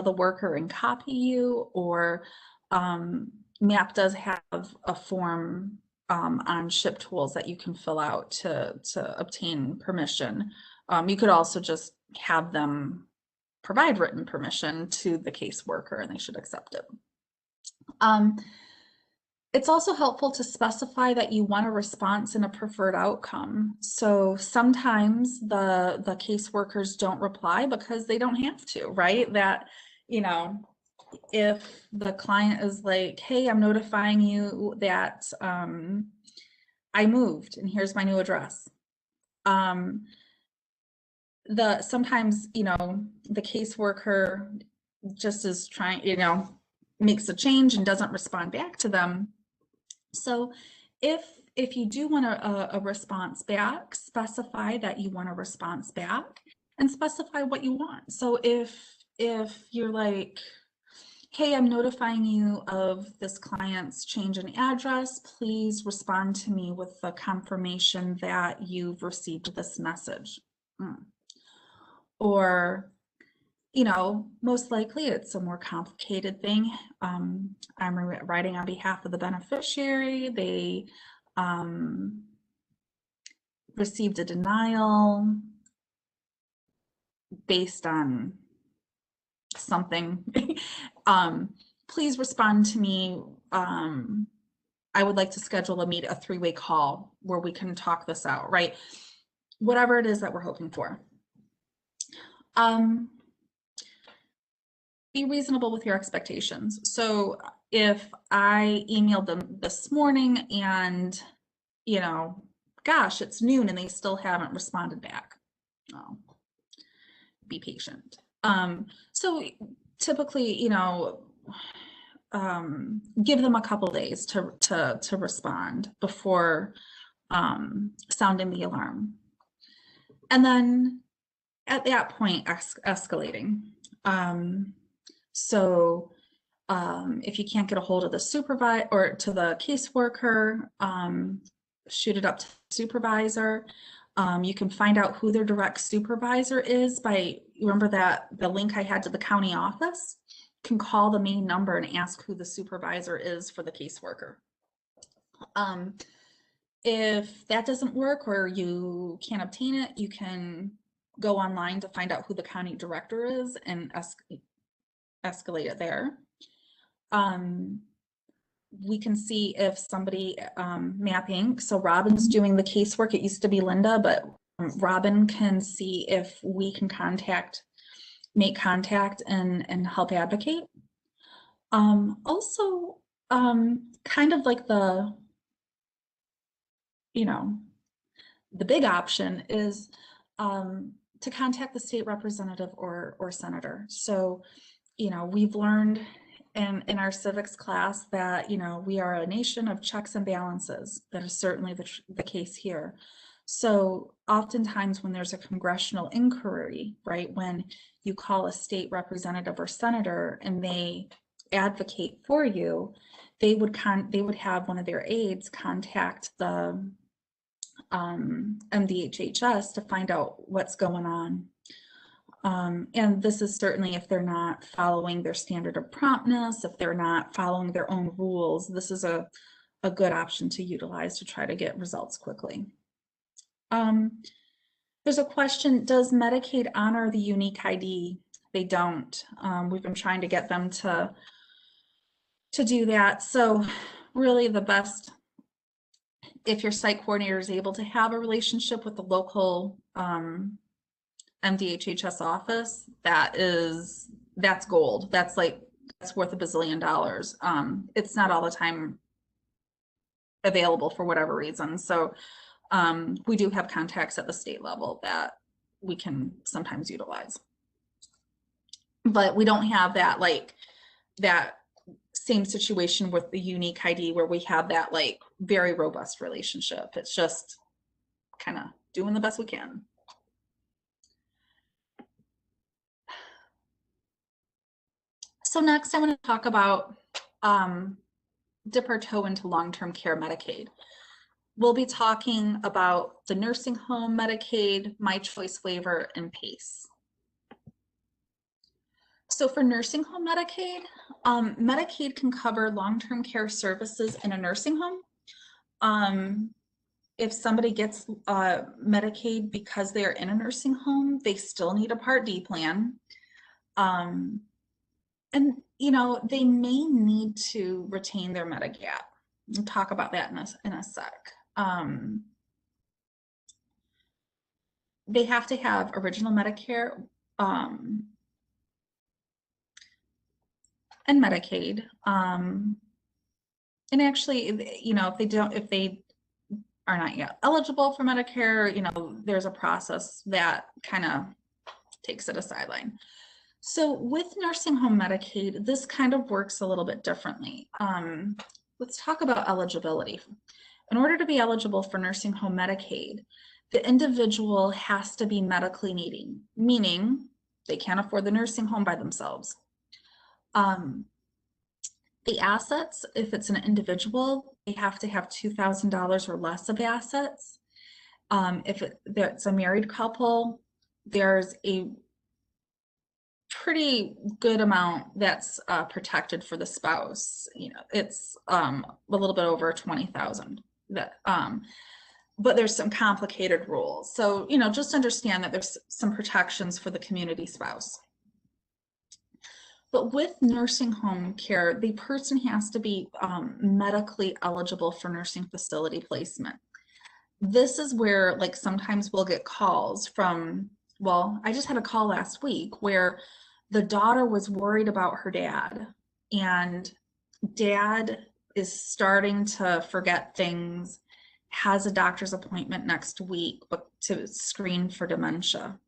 Speaker 1: the worker and copy you, or MAP does have a form on SHIP tools that you can fill out to obtain permission. You could also just have them provide written permission to the caseworker and they should accept it. It's also helpful to specify that you want a response and a preferred outcome. So sometimes the caseworkers don't reply because they don't have to, right? That, you know, if the client is like, hey, I'm notifying you that I moved and here's my new address. Sometimes, you know, the caseworker just is trying, you know, makes a change and doesn't respond back to them. So if you do want a response back, specify that you want a response back and specify what you want. So if you're like, hey, I'm notifying you of this client's change in address, please respond to me with the confirmation that you've received this message. Or, you know, most likely it's a more complicated thing. I'm writing on behalf of the beneficiary. They received a denial based on something. Please respond to me. I would like to schedule a three-way call where we can talk this out, right? Whatever it is that we're hoping for. Be reasonable with your expectations. So if I emailed them this morning and, you know, gosh, it's noon and they still haven't responded back, oh, be patient. So typically, you know, give them a couple days to respond before sounding the alarm. And then at that point, escalating. So if you can't get a hold of the supervisor or to the caseworker, shoot it up to the supervisor. You can find out who their direct supervisor is by, remember that the link I had to the county office? You can call the main number and ask who the supervisor is for the caseworker. If that doesn't work or you can't obtain it, you can go online to find out who the county director is and escalate it there. We can see if somebody mapping, so Robin's doing the casework. It used to be Linda, but Robin can see if we can make contact and help advocate. Also, kind of like the, you know, the big option is to contact the state representative or senator. So, you know, we've learned in our civics class that, you know, we are a nation of checks and balances. That is certainly the case here. So oftentimes when there's a congressional inquiry, right, when you call a state representative or senator and they advocate for you, they would have one of their aides contact the MDHHS to find out what's going on. And this is certainly if they're not following their standard of promptness, if they're not following their own rules, this is a good option to utilize to try to get results quickly. There's a question, does Medicaid honor the unique ID? They don't. We've been trying to get them to do that. So really the best, if your site coordinator is able to have a relationship with the local MDHHS office, that's gold. That's worth $1 bazillion. It's not all the time available for whatever reason. So we do have contacts at the state level that we can sometimes utilize. But we don't have that that same situation with the unique ID where we have that very robust relationship. It's just kind of doing the best we can. So next I want to talk about dip our toe into long-term care Medicaid. We'll be talking about the nursing home Medicaid, My Choice Waiver, and PACE. So for nursing home Medicaid, Medicaid can cover long-term care services in a nursing home. If somebody gets Medicaid because they're in a nursing home, they still need a Part D plan. And, you know, they may need to retain their Medigap. We'll talk about that in a sec. They have to have original Medicare and Medicaid. And actually, you know, if they are not yet eligible for Medicare, you know, there's a process that kind of takes it a sideline. So with nursing home Medicaid, this kind of works a little bit differently. Let's talk about eligibility. In order to be eligible for nursing home Medicaid, the individual has to be medically needing, meaning they can't afford the nursing home by themselves. The assets, if it's an individual, they have to have $2,000 or less of assets. If it's a married couple, there's a pretty good amount that's protected for the spouse. You know, it's a little bit over 20,000. But there's some complicated rules. So, you know, just understand that there's some protections for the community spouse. But with nursing home care, the person has to be medically eligible for nursing facility placement. This is where, like, sometimes we'll get calls from, well, I just had a call last week where the daughter was worried about her dad, and dad is starting to forget things, has a doctor's appointment next week but to screen for dementia.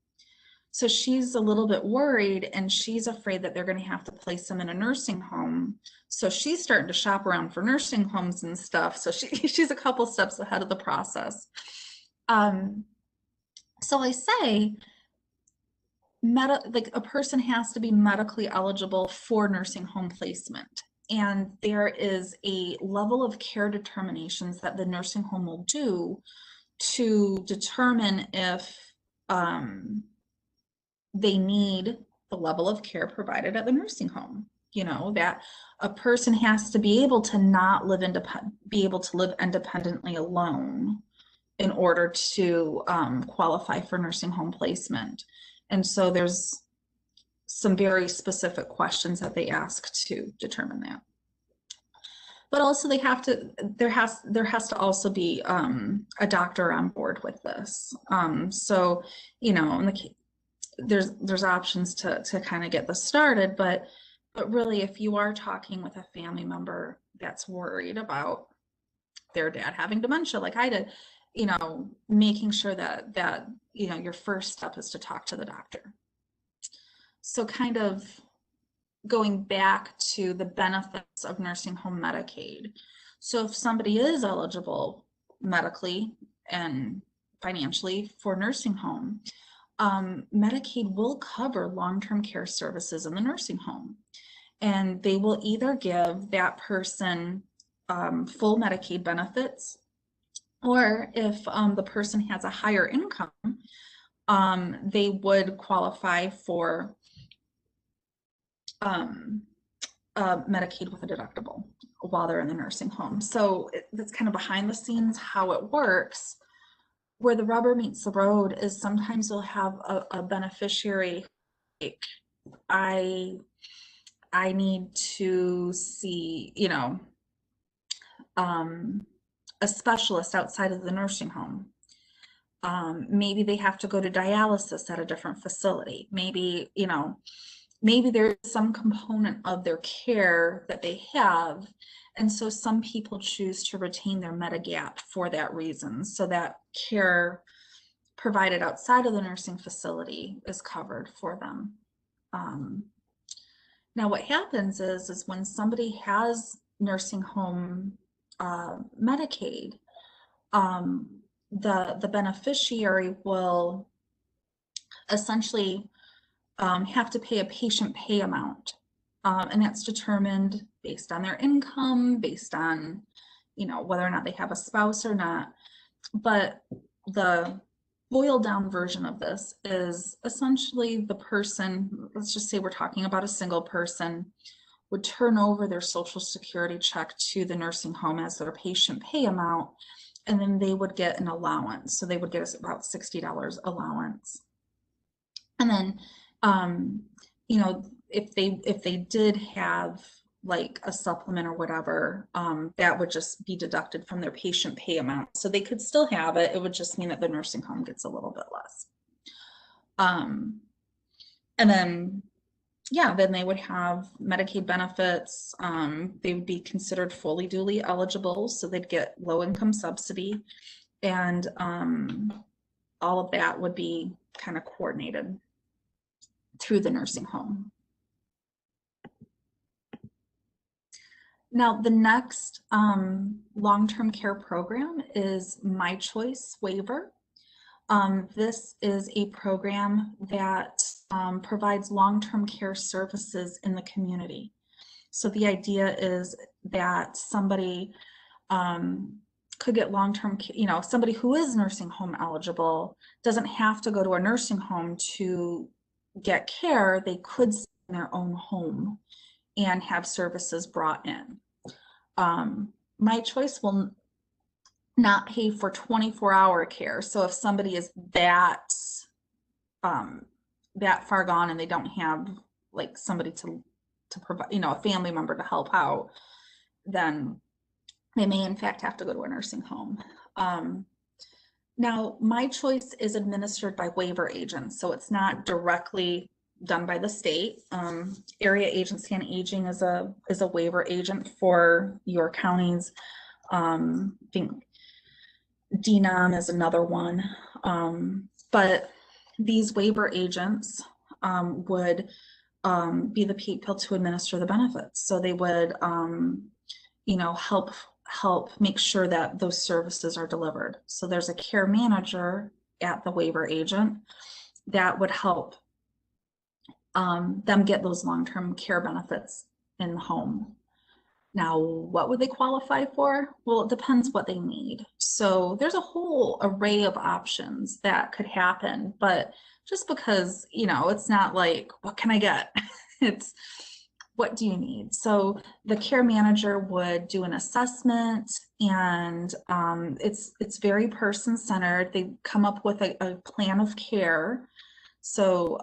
Speaker 1: So she's a little bit worried, and she's afraid that they're going to have to place him in a nursing home. So she's starting to shop around for nursing homes and stuff. So she's a couple steps ahead of the process. So I say, like, a person has to be medically eligible for nursing home placement. And there is a level of care determinations that the nursing home will do to determine if they need the level of care provided at the nursing home. You know, that a person has to be able to be able to live independently alone in order to qualify for nursing home placement. And so there's some very specific questions that they ask to determine that. But also there has to also be a doctor on board with this. So, you know, there's options to kind of get this started, but really, if you are talking with a family member that's worried about their dad having dementia like I did, you know, making sure that you know, your first step is to talk to the doctor. So kind of going back to the benefits of nursing home Medicaid. So if somebody is eligible medically and financially for nursing home, Medicaid will cover long-term care services in the nursing home. And they will either give that person full Medicaid benefits, or if the person has a higher income, they would qualify for Medicaid with a deductible while they're in the nursing home. So that's kind of behind the scenes how it works. Where the rubber meets the road is sometimes you'll have a beneficiary like, I need to see, you know, a specialist outside of the nursing home. Maybe they have to go to dialysis at a different facility. Maybe, you know, maybe there's some component of their care that they have. And so some people choose to retain their Medigap for that reason, so that care provided outside of the nursing facility is covered for them. Now what happens is when somebody has nursing home Medicaid, the beneficiary will essentially have to pay a patient pay amount, and that's determined based on their income, based on, you know, whether or not they have a spouse or not. But the boiled down version of this is essentially the person, let's just say we're talking about a single person, would turn over their Social Security check to the nursing home as their patient pay amount, and then they would get an allowance. So they would get about $60 allowance. And then, you know, if they did have like a supplement or whatever, that would just be deducted from their patient pay amount. So they could still have it. It would just mean that the nursing home gets a little bit less. And then, yeah, then they would have Medicaid benefits. They would be considered fully duly eligible, so they'd get low income subsidy, and all of that would be kind of coordinated through the nursing home. Now, the next long-term care program is My Choice Waiver. This is a program that provides long-term care services in the community. So the idea is that somebody could get long-term, somebody who is nursing home eligible doesn't have to go to a nursing home to get care. They could stay in their own home and have services brought in. My Choice will not pay for 24-hour care. So if somebody is that far gone and they don't have like somebody to provide, a family member to help out, then they may in fact have to go to a nursing home. Now, My Choice is administered by waiver agents, so it's not directly done by the state. Area Agency on Aging is a waiver agent for your counties. I think DNOM is another one, but these waiver agents would be the people to administer the benefits. So they would, help make sure that those services are delivered. So there's a care manager at the waiver agent that would help them get those long-term care benefits in the home. Now, what would they qualify for? Well, it depends what they need. So there's a whole array of options that could happen, but just because, it's not like, what can I get? It's, what do you need? So the care manager would do an assessment, and it's very person-centered. They come up with a plan of care. So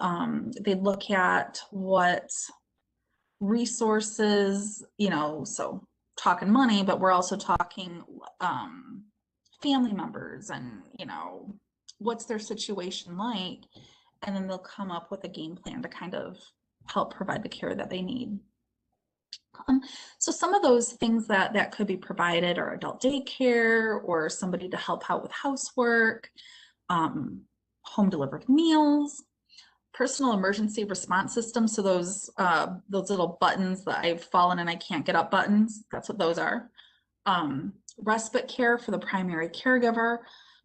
Speaker 1: they look at what resources, so talking money, but we're also talking family members and, what's their situation like, and then they'll come up with a game plan to kind of help provide the care that they need. So some of those things that could be provided are adult daycare, or somebody to help out with housework, home delivered meals, personal emergency response system. So those little buttons that I've fallen and I can't get up buttons, that's what those are. Respite care for the primary caregiver.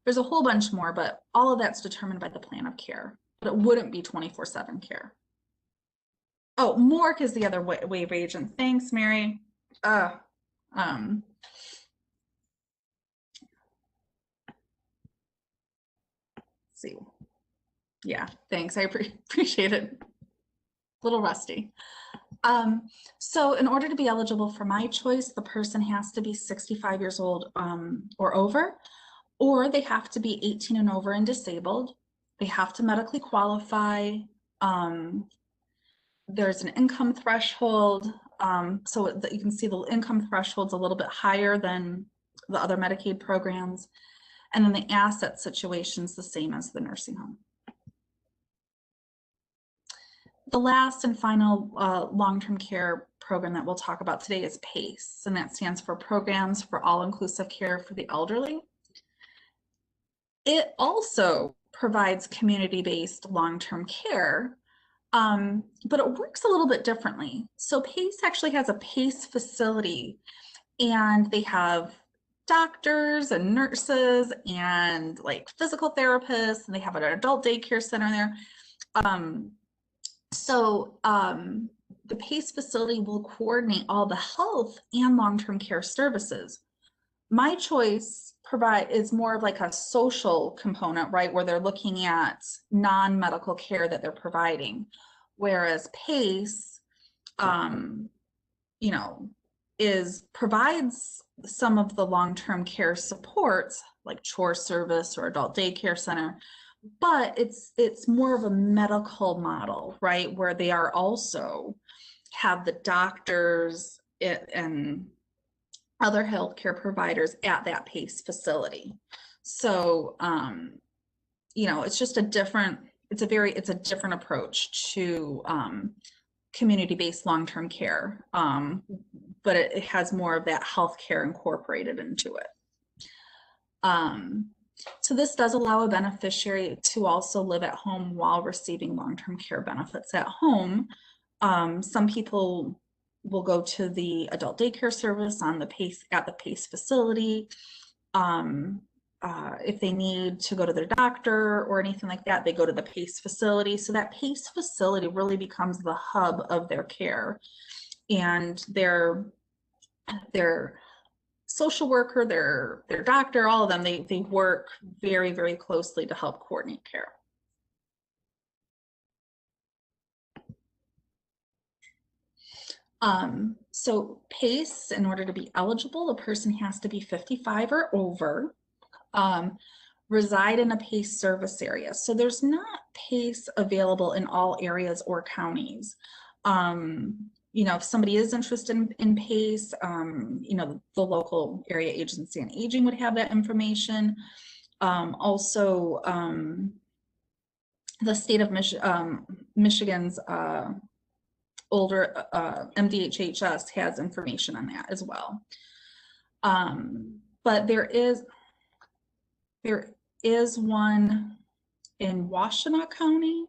Speaker 1: There's a whole bunch more, but all of that's determined by the plan of care, but it wouldn't be 24/7 care. Oh, MORC is the other waiver agent. Thanks, Mary. See. Yeah, thanks. I appreciate it. A little rusty. So in order to be eligible for My Choice, the person has to be 65 years old or over, or they have to be 18 and over and disabled. They have to medically qualify. There's an income threshold. So that you can see the income threshold's a little bit higher than the other Medicaid programs. And then the asset situation's the same as the nursing home. The last and final long-term care program that we'll talk about today is PACE, and that stands for Programs for All-Inclusive Care for the Elderly. It also provides community-based long-term care, but it works a little bit differently. So PACE actually has a PACE facility, and they have doctors and nurses and like physical therapists, and they have an adult daycare center there. So the PACE facility will coordinate all the health and long-term care services. My Choice is more of like a social component, right, where they're looking at non-medical care that they're providing, whereas PACE, provides some of the long-term care supports like chore service or adult daycare center, but it's more of a medical model, right, where they are also have the doctors and other healthcare providers at that PACE facility. So, you know, it's just a different, it's a different approach to community-based long-term care, but it has more of that healthcare incorporated into it. So this does allow a beneficiary to also live at home while receiving long-term care benefits at home. Some people will go to the adult daycare service on the PACE at the PACE facility. If they need to go to their doctor or anything like that, they go to the PACE facility. So that PACE facility really becomes the hub of their care, and their social worker, their doctor, all of them, they work very, very closely to help coordinate care. So PACE, in order to be eligible, a person has to be 55 or over, reside in a PACE service area. So there's not PACE available in all areas or counties. You know, if somebody is interested in PACE, you know, the local area agency on aging would have that information. Also, the state of Michigan's older MDHHS has information on that as well. But there is one in Washtenaw County,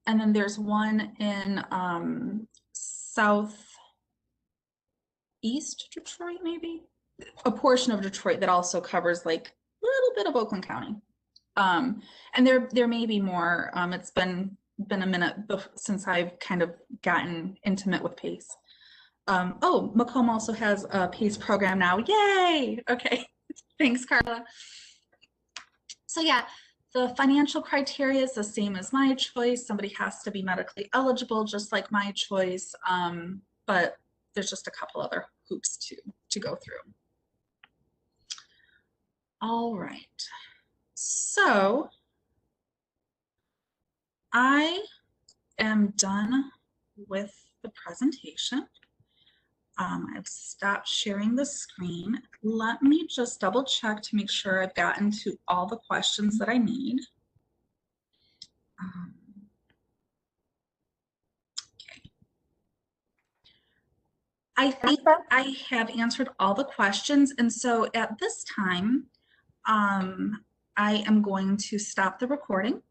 Speaker 1: and then there's one in southeast Detroit, maybe a portion of Detroit that also covers like a little bit of Oakland County. And there may be more. It's been a minute since I've kind of gotten intimate with PACE. Oh, Macomb also has a PACE program now. Yay! Okay, thanks, Carla. So yeah, the financial criteria is the same as my choice. Somebody has to be medically eligible, just like my choice, but there's just a couple other hoops to go through. All right, so I am done with the presentation. I've stopped sharing the screen. Let me just double check to make sure I've gotten to all the questions that I need. Okay. I think I have answered all the questions, and so at this time, I am going to stop the recording.